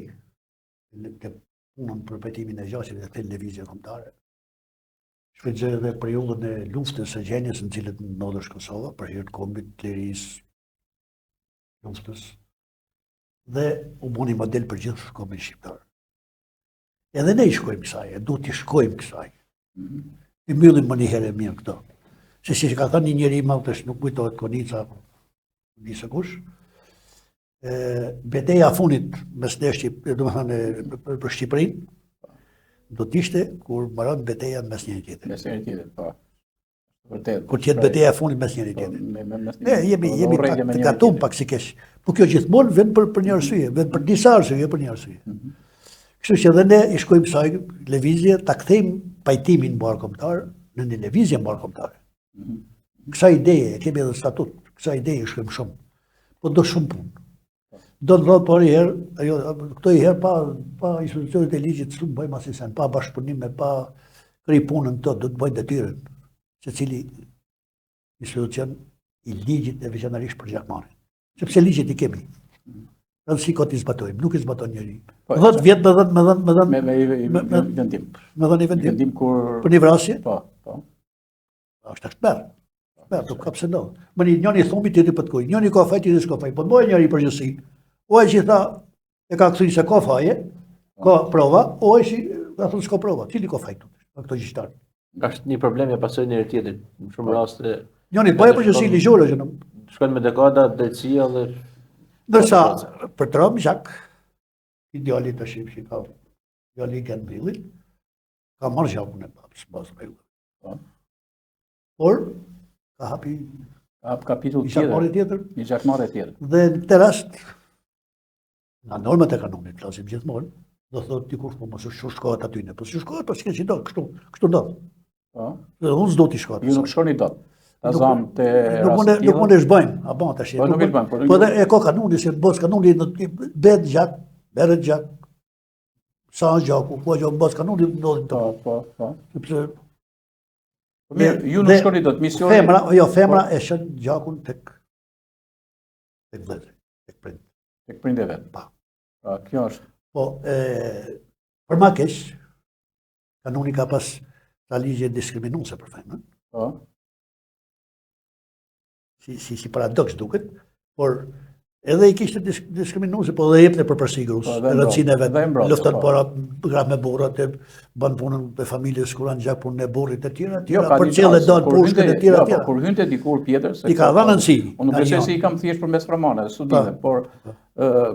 të punën për pëtimin e gjashit dhe kthej në levizje kombëtare. Shfrytëzoj edhe periudhën e luftës së gjenjes në cilët ndodhesh Kosova, për hir të kombit, të lirisë, luftës, dhe u buni model për gjithë kombin shqiptar. Edhe ne i shkojmë kësaj, e du t'i shkojmë kësaj. I mbyllim më një herë e mirë këto. Se si që ka thënë një njeri më të nuk kujtohet Konica, nisë kush, beteja funit mes ne për Shqipërinë, do t'ishte kur mbaron beteja mes njëri tjetër. Mes njëri tjetër, po. Vërtet. Kur t'jetë beteja funit mes njëri tjetër. Ne jemi të gatum pak si kesh. Po kjo gjithmonë vend për një arsye, vend për disa arsye, për një arsye. Kështu që edhe ne i shkojmë saj lëvizje, ta kthejmë pajtimin mbar kombëtar në një lëvizje mbar kombëtare. Kësa ideje, kemi edhe statut, kësa ideje shkojmë shumë, po do shumë punë. Do të rrodhë për i herë, këto i herë pa institucionet e ligjit së të bëjmë asisen, pa bashkëpunime, pa kri punën të, do të bëjnë detyrën, se cili institucion i ligjit e veçanërisht për gjakmarrjen. Sepse ligjet i kemi. Edhe si ka t'i zbatojmë, nuk i zbaton njëri. 10 vjet Me vendim. me dhënë i vendim. Vendim kur... Për një vrasje, Po, po. është shperë. Shperë, të kapse ndodhë. Më njëni thumbi, tjetri për të kuj. Njëni ka faj, tjetri s'ka faj. Po të mojë njëri përgjësi. O e që i tha, e ka këthuj se ka faje, ka prova, o e që ka thunë s'ka prova. Cili ka faj këto gjishtarë? Është një problem e pasojë njëri tjetrit. Në shumë raste Njëni bëjë përgjësi ligjore, që në... shkon me dekada drejtësia dhe Ndërsa, për të rëmë Gjak, ideali të shqipë që ka, ideali i kënë billit, ka marrë gjakun e babës, bazë regullë. Por, ka hapi Kapitull një gjakmarrje tjetër. tjetër, Një gjakmarrje tjetër. dhe në këtë rast, nga normat e kanonit, flasim gjithmonë, do thotë ti kush po mos shkohet aty ne, po si shkohet, po s'ke që do, kështu ndodh. Po. Dhe unë s'do t'i shkohet. Ju nuk shkoni dot. Ta zam te Nuk mund e shbojmë, a ban tash. Po nuk e shbojmë, po dhe e ka kanuni se bos kanuni bëhet gjak, merret gjak. Sa gjaku, po që bos kanuni ndodhin to. Po. Sepse Mirë, ju nuk shkoni dot misioni. Femra e shën gjakun tek vëllezëri, tek prind. Tek prindë vet. Pa. Pra, kjo është. Po, për ma keq, kanuni ka pas ta ligje diskriminuese për femrën. Po. Si paradoks duket, por edhe i kishte diskriminuese, po dhe jepte për përsigrus, rëndësinë e vetë, luftën para graf me burrat, bën punën e familjes kur janë gjak punën e burrit e tjera, për cilë don pushkën e tjera. Kur hynte dikur tjetër, i ka dhënë rëndësi. Unë nuk besoj se i kam thjesht përmes framane, studime, por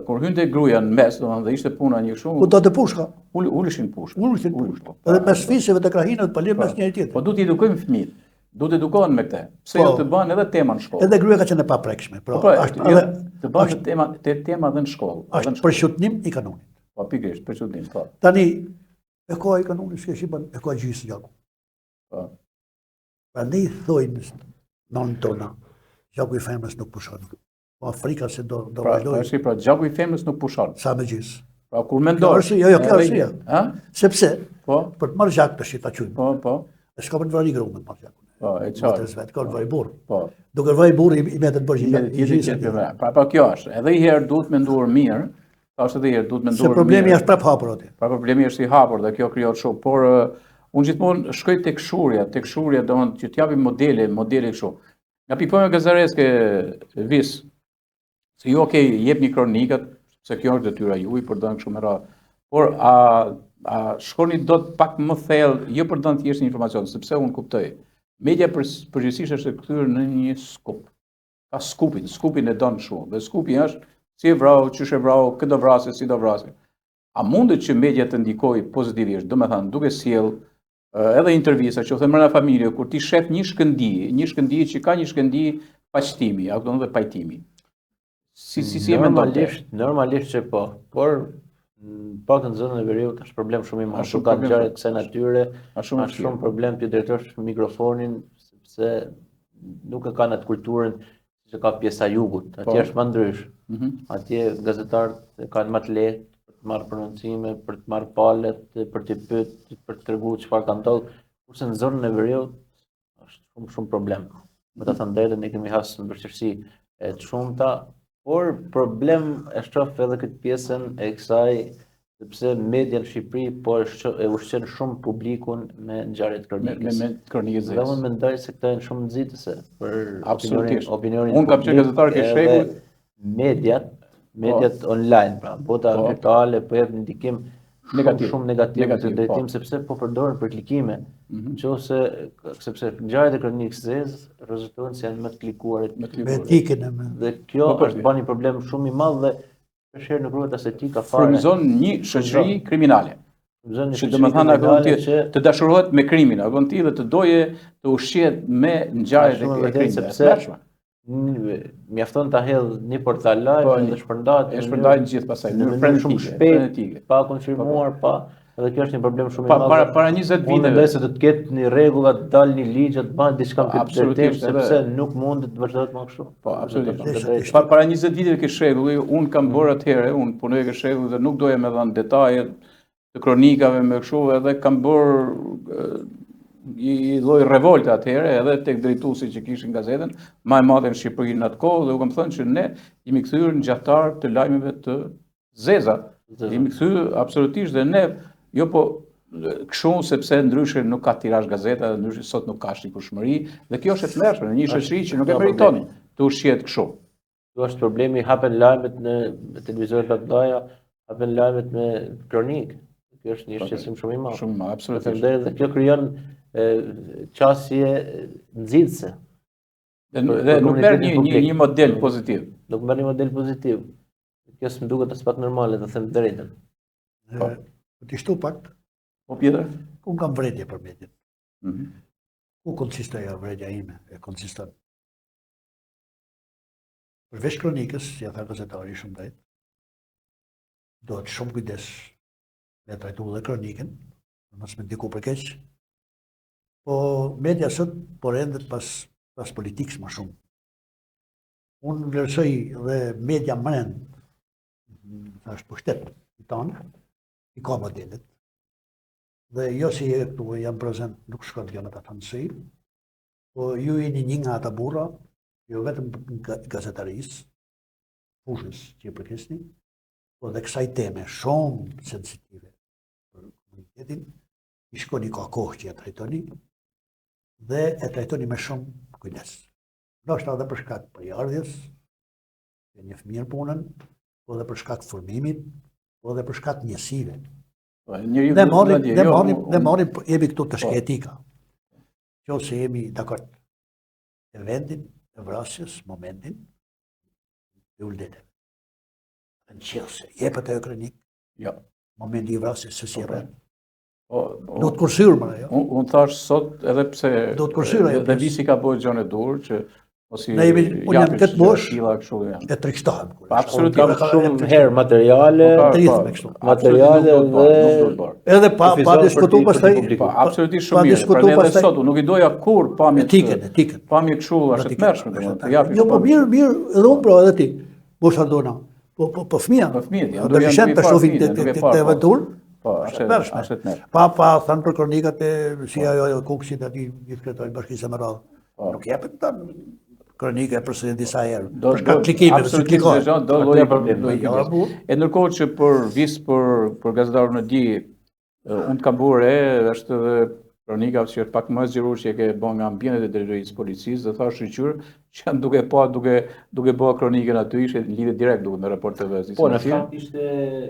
kur hynte gruaja në mes, domethënë dhe ishte puna një kështu. Ku do të pushka? Uleshin pushkë. Uleshin pushkë. Edhe mes fisëve të krahinët po lëm mes njëri tjetrit. Po duhet i edukojmë fëmijët. Duhet edukohen me këtë. Pse jo të bëhen edhe tema në shkollë. Edhe gruaja ka qenë e paprekshme. Po, të bëhen tema dhe në shkollë. Është përshutnim i kanonit. Po, pikërisht, përshutnim, po. Tani, e ka i kanonit, s'ke shqipan, e ka gjysë gjaku. Po. Prandaj thojnë nonë tona, gjaku i femrës nuk pushon. Po Afrika se do vazhdoj. Pra, gjaku i femrës nuk pushon. Sa me gjysë. Pra, kur mendosh... Jo, kjo është ja. Sepse, po, për të marrë gjak të shita qujmë. Po. E s'ka për të vrari grumë të marrë gjakun. Po, e qarë. Ka të vrari burë. Po. Duke vrari burë i metet bërgjë gjysë. Pra, kjo është. Edhe i herë duhet me nduar mirë, edhe i herë duhet me nduar mirë. Se problemi është prap hapur aty. Pra, problemi është i hapur dhe kjo krijohet shumë. Por, unë gjithmonë shkoj tek shurja, domethënë që t'japim modele kështu. Nga pikpamja gazareske vis, se ju jepni kronikat, se kjo është detyra juaj për dënë kështu me radhë. Por a shkoni dot pak më thellë, jo për dënë thjesht një informacion, sepse unë kuptoj. Media përgjithsisht është e kthyer në një skup. Ka skupin e don shumë. Dhe skupi është si e vrau, çish e vrau, këtë do vrasë, si do vrasë. A mundet që media të ndikojë pozitivisht, domethënë duke sjell edhe intervista që u them në familje kur ti shef një shkëndijë që ka një shkëndijë paqëtimi, apo do të pajtimi. Si e mendon? Normalisht që po, por pak në zonën e veriut është problem shumë i madh. Shumë ka ngjarje të kësaj natyre, është shumë problem të drejtosh mikrofonin sepse nuk e kanë atë kulturën që ka pjesa e jugut. Atje është më ndrysh. Atje gazetarët kanë më të lehtë për të marrë prononcime, për të marrë palët, për të pyetur, për të treguar çfarë ka ndodhur, kurse në zonën e veriut është shumë problem. Me të thënë drejtën, ne kemi hasur në vështirësi të shumta. Por problem e shoh edhe këtë pjesën e kësaj, sepse media në Shqipëri po e ushqen shumë publikun me ngjarje të kronikës. Me kronikës. Dhe unë mendoj se këto janë shumë nxitëse për opinionin. Unë kam qenë gazetar ke shekull. Mediat online, pra, bota virtuale po jep ndikim shumë negativ të drejtim sepse po përdoren për klikime. Sepse ngjarjet e kronikës zezë rezultojnë se janë më të klikuarit. Dhe kjo është bën një problem shumë i madh dhe shpesh nuk ruhet as etika fare. Frymëzon një shoqëri kriminale. Që domethënë ajo të dashurohet me krimin, apo ti dhe të doje të ushqehet me ngjarjet e krimit. Mjafton ta hedh një portal live dhe shpërndahet gjithë pasaj në mënyrë shumë shpejt, pa konfirmuar, pa. Edhe kjo është një problem shumë i madh. Para 20 viteve. Unë mendoj se do të ketë një rregull, të dalë një ligj, të bëhet diçka më të drejtë, sepse nuk mund të vazhdohet më kështu. Po, absolutisht. Para 20 viteve ke shregull, unë kam bërë atëherë, unë punoj ke shregull dhe nuk doja me dhënë detajet të kronikave me kështu, edhe kam bërë i lloj revolte atëherë edhe tek drejtuesit që kishin gazetën, më e madhe në Shqipëri në atë kohë, dhe u kam thënë që ne jemi kthyer në gjahtar të lajmeve të zeza. Jemi kthyer absolutisht dhe ne jo po kështu sepse ndryshe nuk ka tirazh gazeta, ndryshe sot nuk ka shikueshmëri, dhe kjo është e tmerrshme në një shoqëri që nuk e meriton të ushqehet kështu. Kjo është problemi, hapen lajmet në televizoret të mëdha, hapen lajmet me kronikë. Kjo është një shqetësim shumë i madh. Shumë, absolutisht. Dhe kjo krijon qasje nxitse. Dhe nuk merr një model pozitiv. Nuk merr një model pozitiv. Kjo s'm duket as pak normale, të them të drejtën. Po të shtu pak, Po Pjetër? unë kam vërejtje për median. Mhm. Ku konsistoj vërejtja ime? E konsiston. Përveç kronikës, si ja tha gazetari shumë drejt, duhet shumë kujdes me trajtu dhe kronikën, mos me ndiku për keq. Po media sot po rendet pas politikës më shumë. Unë vlerësoj dhe media më rend, është pushtet i tonë, i ka modelet. Dhe jo si e këtu jam prezent, nuk shkon kjo në ta thënësi, po ju jeni një nga ata burra, jo vetëm gazetarisë, fushës që i përkesni, po dhe kësaj teme shumë sensitive për komunitetin, i shkoni ka kohë që ja trajtoni, dhe e trajtoni me shumë kujdes. Ndoshta edhe për shkak për ardhjes, e një mirë punën, po edhe për shkak formimit, po edhe për shkak njësive. Ne marrim, jemi këtu të shketika. Qo se jemi dakord eventin, e vrasjes, momentin, e ulldetet. Në qëllë se jepët e kronik, momenti i vrasjes se si jepët. Do të kursyrë më ajo. Unë thash sot edhe pse do të kursyrë ajo. Dhe visi ka bojë gjonë e dur që unë jam këtë mosh e trekshtohem. Absolutisht shumë herë materiale dhe edhe pa diskutu pastaj. Absolutisht shumë mirë. Pra edhe sot nuk i doja kur pamje kështu është të tmerrshme. Jo, po mirë, edhe unë pra edhe ti. Mos Aldona. Po fëmia. Po fëmijët janë. Do të shën të shohin të aventurë. Po, është të tmerrshme. Pa thënë për kronikat e si ajo Kuksit aty gjithë kretori bashkisë me radhë. Nuk jepet ta kronika e përsërit disa herë. Për shkak klikimit, se klikohet. Do lloja problemi. E ndërkohë që për gazetarun e di, unë të kam burë është edhe kronika që është pak më zgjeruar që e ke bën nga ambientet e drejtorisë policisë, dhe thash shqyr që janë duke bë kronikën aty, ishte në lidhje direkt duke me Report TV. Po, në fakt ishte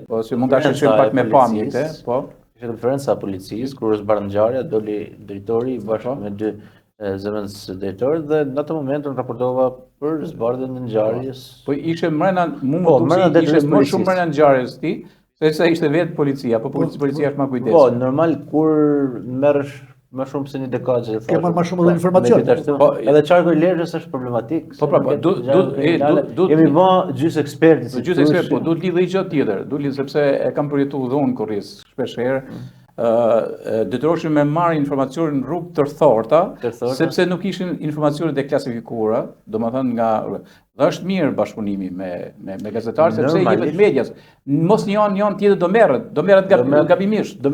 po si mund ta shoqëroj pak me pamje këtë, po. Ishte konferenca e policisë kur u zbar ngjarja, doli drejtori bashkë me dy zëvendës drejtorë dhe në atë moment unë raportova për zbardhjen e ngjarjes. Po ishte mbrenda ishte më shumë mbrenda ngjarjes ti, sepse ishte vetë policia, po policia është më kujdes. Po, normal kur merresh më shumë se një dekadë ke më shumë dhe informacion. Edhe qarku i Lergjës është problematik. Po pra, jemi bë gjysë ekspertë. Gjysë ekspertë, po duhet lidhë gjë tjetër, sepse e kam përjetuar dhe unë kurrës shpesh herë. Detyroheshin me marrë informacione në rrugë të rthorta, sepse nuk ishin informacionet e klasifikuara, domethënë nga dhe është mirë bashkëpunimi me gazetarë sepse i jepet medias. Mos një anë tjetër do merret gabimisht. Po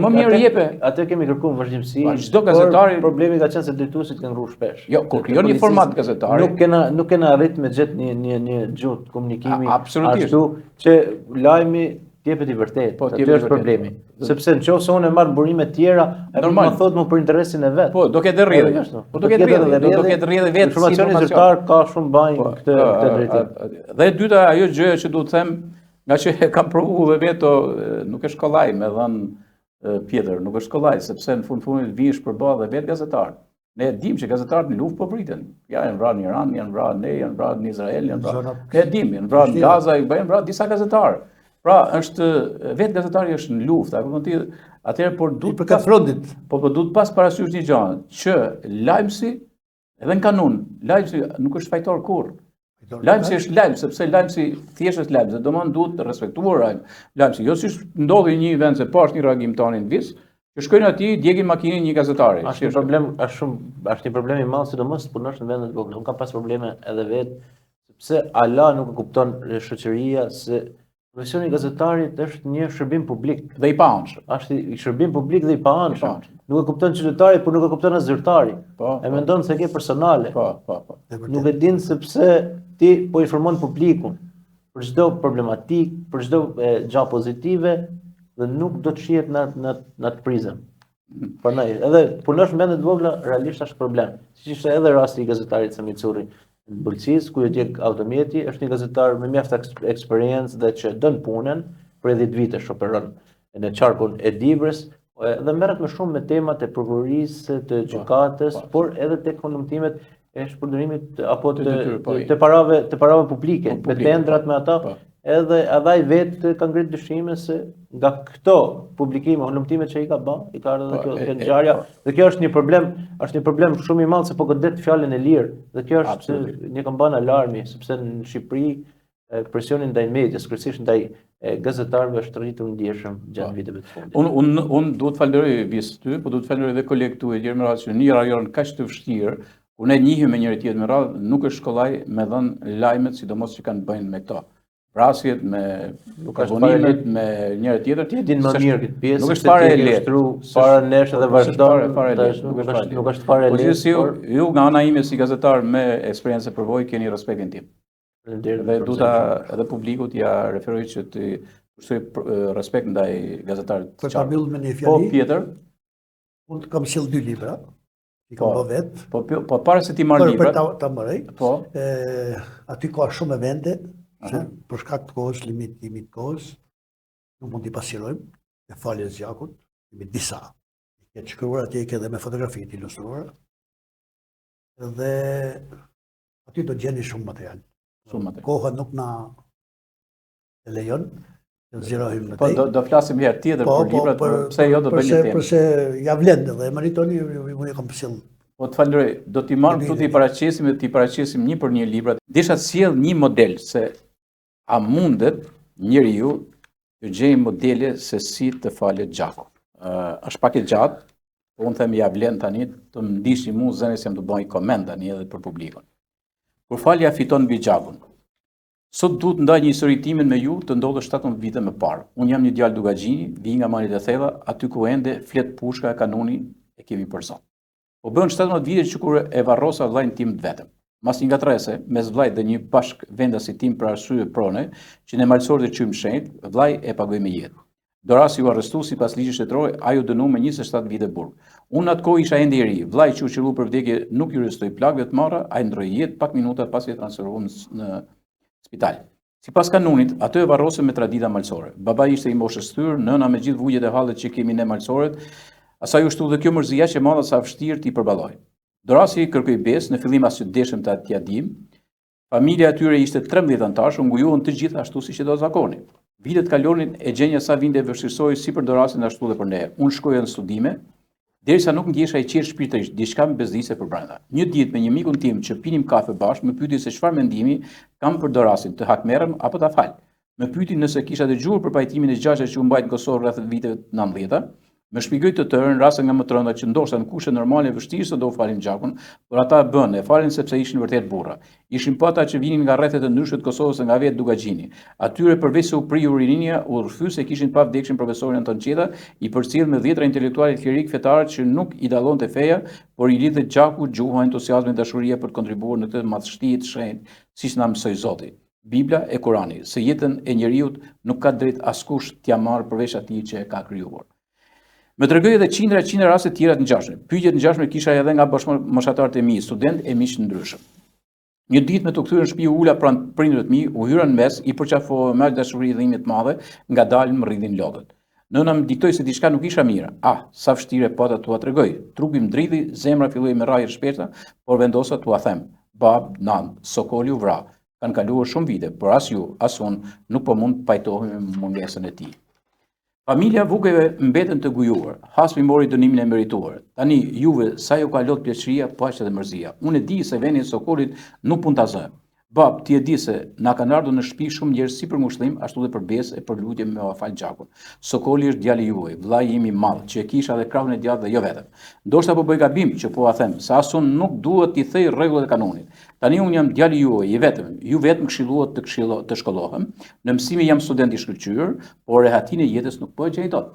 më mirë jepe. Atë kemi kërkuar vazhdimsi. Çdo gazetari problemi ka qenë se drejtuesit kanë rruar shpesh. Jo, kur krijon një format gazetari, nuk kena arrit me gjet një gjuhë komunikimi ashtu që lajmi jepet i vërtet, aty është problemi. Sepse nëse unë marr burime të tjera, normal thotë më për interesin e vet. Po, do ketë rrjedhje. Po do ketë rrjedhje vetë. Informacioni zyrtar ka shumë bajnë këtë drejtim. Dhe e dyta ajo gjë që duhet të them, nga që e kam provuar dhe vetë, nuk është kollaj me dhën Pjetër, nuk është kollaj sepse në fundit vish përballë dhe vetë gazetar. Ne dim që gazetarët në luftë po priten. Ja janë vrarë në Iran, janë vrarë ne, janë vrarë në Izrael, janë vrarë. Ne dim, janë vrarë në Gaza, janë vrarë disa gazetarë. Pra, vetë gazetari është në luftë, atëherë por duhet për këtë frontit. Po duhet pas parasysh një gjë, që lajmësi edhe në kanun, lajmësi nuk është fajtor kurrë. Lajmësi është lajm, sepse lajmësi thjesht është lajm, domethënë duhet të respektuar lajmësi. Jo si ndodhi një event se pas një reagim tani në vis, që shkojnë aty, djegin makinën një gazetari. Është një problem i madh sidomos të punosh në vende të vogla. Unë kam pas probleme edhe vetë, sepse ala nuk e kupton shoqëria se Profesioni i gazetarit është një shërbim publik. Dhe i paanshëm. Është i shërbim publik dhe i paanshëm. Nuk e kupton qytetari, por nuk e kupton as zyrtari. E mendon se ke personale. Po. Nuk e din sepse ti po informon publikun për çdo problematik, për çdo gjë pozitive dhe nuk do të shihet në atë prizëm. Prandaj, edhe punosh në vende të vogla, realisht është problem. Siç ishte edhe rasti i gazetarit Samicuri në Bulqis, ku e djeg automjeti, është një gazetar me mjaft eksperiencë dhe që dën punën, për 10 vite operon në qarkun e Dibrës, dhe merret më shumë me temat e prokurorisë, të gjykatës, por edhe tek kondomtimet e shpërdorimit apo të parave publike, me tendrat me ata. Edhe ai vetë ka ngritur dyshime se nga këto publikime, kondomtimet që i ka bë, i ka ardhur kjo ngjarje. Dhe kjo është një problem shumë i madh se po godet fjalën e lirë. Dhe kjo është një kampan alarmi, sepse në Shqipëri presioni ndaj medias, kryesisht ndaj gazetarëve është rritur ndjeshëm gjatë viteve të fundit. Unë duhet të falenderoj vjesë ty, po duhet të falenderoj edhe kolegët tu e tjerë me radhë që një rajon kaq të vështirë, ku ne njihemi me njëri tjetrin me radhë, nuk është shkollaj me dhënë lajmet, sidomos që kanë bëjnë me këto. Vrasjet, me vonimet, me njëri tjetër. Ti din më mirë këtë pjesë. Nuk është fare e lehtë. Para nesh edhe vazhdon. Nuk është fare e lehtë. Po ju nga ana ime si gazetar me eksperiencë përvojë keni respektin tim. Dhe du ta edhe publikut ja referoj që të kushtoj respekt ndaj gazetarit. Për ta mbyllur me një fjali. Po Pjetër. Unë kam sjell 2 libra. I kam bë vet. Po para se ti marr librat. Për ta marrë. Po. Aty ka shumë vende. Se për shkak të kohës, limit kohës, nuk mund t'i pasqyrojmë, me falje zgjakut, me disa. Ke të shkruar atje ke edhe me fotografi të ilustruara. Dhe aty do gjeni shumë material. Koha nuk na e lejon, të nxjerrohim më tej. Po do flasim herë tjetër për librat, pse jo do bëjmë temë. Përse ja vlen dhe meritoni, unë kam sjell. Po të falenderoj, do t'i marrim këtu t'i paraqesim një për një librat. Desha të sjell një model se a mundet njeriu të gjejë modele se si të falet gjakun. Është pak e gjatë, po unë them ja vlen tani të më ndiqni mua zënë se jam të bëj koment tani edhe për publikun. Kur falja fiton mbi gjakun. Sot duhet ndaj një histori timen me ju të ndodhur 17 vite më parë. Unë jam një djalë Dugaxhini, vi nga malet e thella, aty ku ende flet pushka e kanoni e kemi për Zot. Po bën 17 vite që kur e varrosa vllajin tim të vetëm. Mas një ngatrese, mes vllajt dhe një bashk vendasi tim për arsye prone, që ne malësorët e qymë shenjtë, vllai e pagoj me jetë. Dorasi u arrestu sipas ligjit shtetëror, ai u dënu me 27 vite burg. Unë atë kohë isha ende i ri, vllai që u qellu për vdekje nuk i rrestoi plagëve të marra, ai ndroi jetë pak minuta pasi e transferuan në spital. Sipas kanunit, atë e varrosën me tradita malësore. Babai ishte i moshës tyr, nëna me gjithë vujjet e hallet që kemi ne malësorët, asaj u shtu dhe kjo mërzia që madha sa vështirë t'i përballoj. Dorasi kërkoi besë, në fillim as që deshëm ta t'ia dim. Familja e tyre ishte 13 anëtarësh, u ngujuan të gjithë ashtu siç e do zakoni. Vitet kalonin e gjenja sa vinde vështirësoi si për Dorasin ashtu dhe për ne. Unë shkoja në studime, derisa nuk ndjesha i qetë shpirtërisht, diçka më bezdisë për brenda. Një ditë me një mikun tim që pinim kafe bashkë, më pyeti se çfarë mendimi kam për Dorasin, të hakmerrem apo ta fal. Më pyeti nëse kisha dëgjuar për pajtimin e gjashtë që u mbajt në Kosovë rreth viteve 90. Më shpjegoi të tërën raste nga më të rënda që ndoshta në kushte normale vështirë se do falin gjakun, por ata bën, e falin sepse ishin vërtet burra. Ishin po ata që vinin nga rrethet e ndryshme të Kosovës nga vetë Dugaxhini. Atyre përveç se u pri urinia, u rrëfys se kishin pa vdekshin profesorin Anton Qeta, i përcjell me 10 intelektualë klerik fetarë që nuk i dallonte feja, por i lidhte gjaku, gjuha, entuziazmi dhe dashuria për të kontribuar në këtë madhështi të shenjtë, siç na mësoi Zoti. Bibla e Kurani, se jetën e njeriut nuk ka drejt askush t'ia marrë përveç atij që e ka krijuar. Më tregoi edhe qindra raste tjera të ngjashme. Pyetje të ngjashme kisha edhe nga bashkëmoshatarët e mi, studentë e miq të ndryshëm. Një ditë me të kthyer në shtëpi ula pranë prindërve të mi, u hyra në mes, i përqafova me dashuri dhe dhimbje të madhe, ngadalën më rridhin lodhët. Nëna më diktoi se diçka nuk isha mirë. Sa vështirë pata t'ua tregoj. Trupi më dridhi, zemra filloi me rrajë shpeshta, por vendosa t'ua them. Bab, nan, sokoli u vra. Kanë kaluar shumë vite, por as ju, as unë nuk po mund të pajtohemi me mungesën e tij. Familja Vukeve mbeten të gujuar, haspi mori dënimin e merituar. Tani juve sa ju ka lot pleqëria, po aq edhe mërzia. Unë e di se veni i Sokolit nuk pun ta zë. Bab, ti e di se na kanë ardhur në shtëpi shumë njerëz si për ngushëllim, ashtu dhe për besë e për lutje me Afal Gjakun. Sokoli është djali juaj, vllai im I madh, që e kisha dhe krahun e djathtë dhe jo vetëm. Ndoshta po bëj gabim që po a them, se as unë nuk duhet t'i thej rregullat e kanonit. Tani unë jam djali juaj, I vetëm, ju vetëm këshilluat të shkollohem. Në mësime jam student I shkëlqyer, por rehatin e jetës nuk po e gjej dot.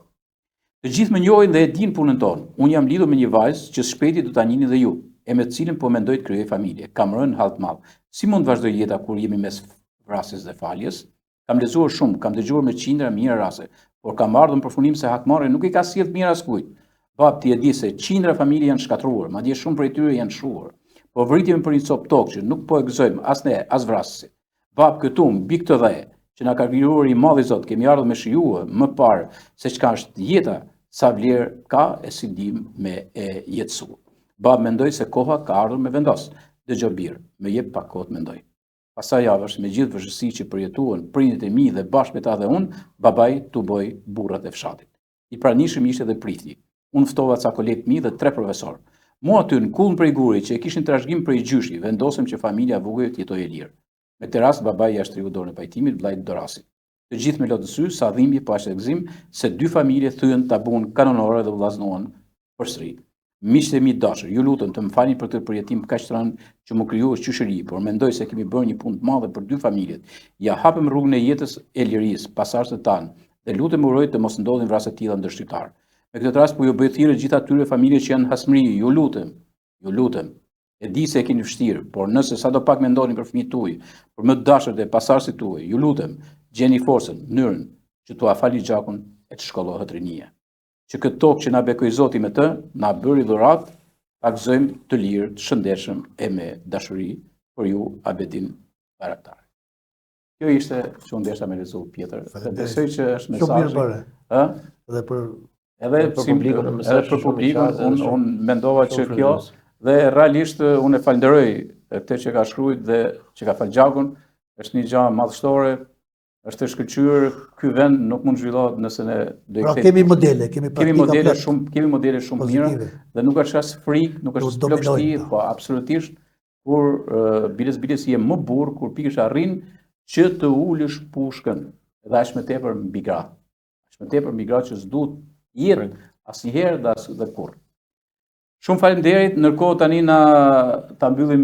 Të gjithë më njohin dhe e din punën tonë. Unë jam lidhur me një vajzë që shpejti do ta njihni dhe ju, e me të cilën po mendoj të krijoj familje. Kam rënë hall të madh. Si mund të vazhdoj jeta kur jemi mes vrasjes dhe faljes? Kam lexuar shumë, kam dëgjuar me qindra mijëra raste, por kam ardhur në përfundim se hakmarrja nuk I ka sjellë të mirë askujt. Bab, ti e di se qindra familje janë shkatruar, madje shumë prej tyre janë shuar. Po vritemi për një copë tokë që nuk po e gëzojmë as ne, as vrasësi. Bab, këtu mbi këtë dhe që na ka krijuar I madhi Zot, kemi ardhur me shijuar më parë se çka është jeta, sa vlerë ka e si dim me e jetësuar. Bab, mendoj se koha ka ardhur me vendos. Dëgjoj birë, më jep pak kohë të mendoj. Pasaj javësh, me gjithë vështirësi që përjetuan prindit e mi dhe bashkë me ta dhe unë, babai t'u boj burrat e fshatit. I pranishëm ishte dhe prifti. Unë ftova ca kolegë mi dhe 3 profesor. Mua aty në kullën prej guri që e kishin trashëgim prej gjyshi, vendosëm që familja Vugaj të jetojë e lirë. Me këtë rast babai ja shtriu dorën e pajtimit vllait Dorasit. Të gjithë me lotë sy, sa dhimbje pa shqetësim se 2 familje thyen ta bunë kanonore dhe vllaznohen përsëri. Miqtë e mi dashur, ju lutem të më falni për këtë përjetim kaq të rënd që më krijua qyshëri, por mendoj se kemi bërë një punë të madhe për 2 familjet. Ja hapëm rrugën e jetës e lirisë, pasardhësve tanë, dhe lutem uroj të mos ndodhin vrasje të tilla ndër shqiptar. Me këtë rast po ju bëj thirrje gjithë atyre familje që janë hasmëri, ju lutem. E di se e keni vështirë, por nëse sadopak mendoni për fëmijët tuaj, për më të dashurt e pasardhësit tuaj, ju lutem, gjeni forcën, mënyrën që t'u afali Gjakun e të shkollohet rinia. Që këtë tokë që na bekoi Zoti me të, na bëri dhuratë, ta gëzojmë të lirë, të shëndetshëm e me dashuri për ju Abedin Bayraktar. Kjo ishte që unë desha me lezu Pjetër. Dhe besoj që është mesazhi. Edhe për publikun, unë mendova që kjo dhe realisht unë e falenderoj këtë që ka shkruajt dhe që ka fal Gjakun, është një gjë madhështore. Është e shkëlqyer, ky vend nuk mund zhvillohet nëse ne do I kemi kemi modele shumë mira dhe nuk është as frikë, nuk është plagështi, po absolutisht kur biles je më burr kur pikërisht arrin që të ulësh pushkën dhe aq më tepër mbi gratë. Aq më tepër mbi gratë që s'duhet jetë asnjëherë dhe kurrë. Shumë faleminderit, ndërkohë tani ta mbyllim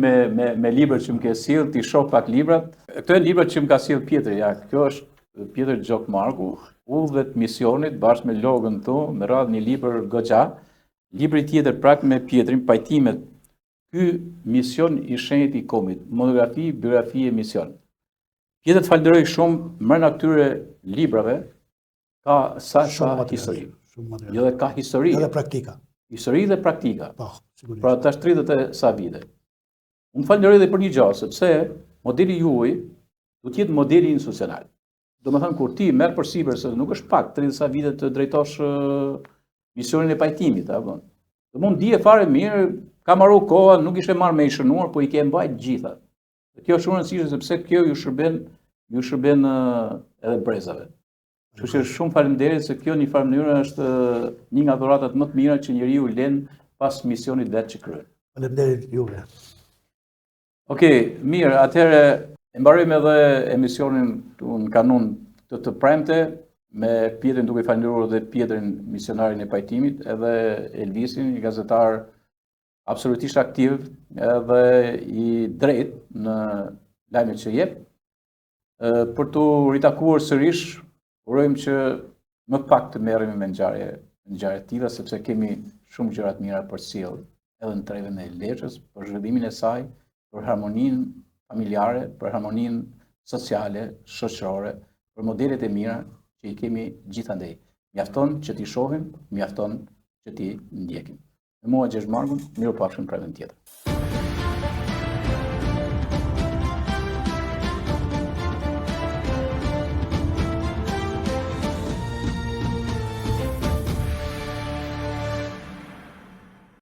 me librat që më ke sjell, ti shoh pak librat. Këto janë librat që më ka sjell Pjetër, ja, kjo është Pjetër Gjokmarku, Udhët Misionit, bashkë me logën këtu, me radhë një libër goxha. Libri tjetër prap me Pjetrin, pajtimet. Ky mision I shenjtë I komit, monografi, biografi e mision. Pjetër të falenderoj shumë, mërna këtyre librave ka sa histori. Jo dhe ka histori. Edhe praktika. Histori dhe praktika. Pra tash 30 e sa vite. Unë falenderoj dhe për një gjë, sepse modeli juaj do të jetë modeli institucional. Domethënë kur ti merr përsipër se nuk është pak 30 sa vite të drejtosh misionin e pajtimit, apo. Do mund dije fare mirë, ka marrë koha, nuk ishte marrë me I shënuar, po I ke mbajt gjitha. Dhe kjo është shumë e rëndësishme sepse kjo ju shërben edhe brezave. Kështu që shumë faleminderit se kjo një farë mënyrë është një nga dhuratat më të mira që njeriu len pas misionit vet që kryen. Faleminderit juve. Okej, mirë, atëherë e mbarojmë edhe emisionin në kanun të premte me Pjetrin, duke falënderuar edhe Pjetrin, misionarin e pajtimit, edhe Elvisin, një gazetar absolutisht aktiv edhe I drejt në lajmet që jep. Për t'u ritakuar sërish, urojmë që më pak të merremi me ngjarje të tilla, sepse kemi shumë gjëra të mira për sjell, edhe në Trevën e Lezhës, për zhvillimin e saj, për harmoninë familjare, për harmoninë sociale, shoqërore, për modelet e mira që I kemi gjithandej. Mjafton që t'i shohim, mjafton që t'i ndjekim. Me mua Gjeshmargun, mirupafshim premten tjetër.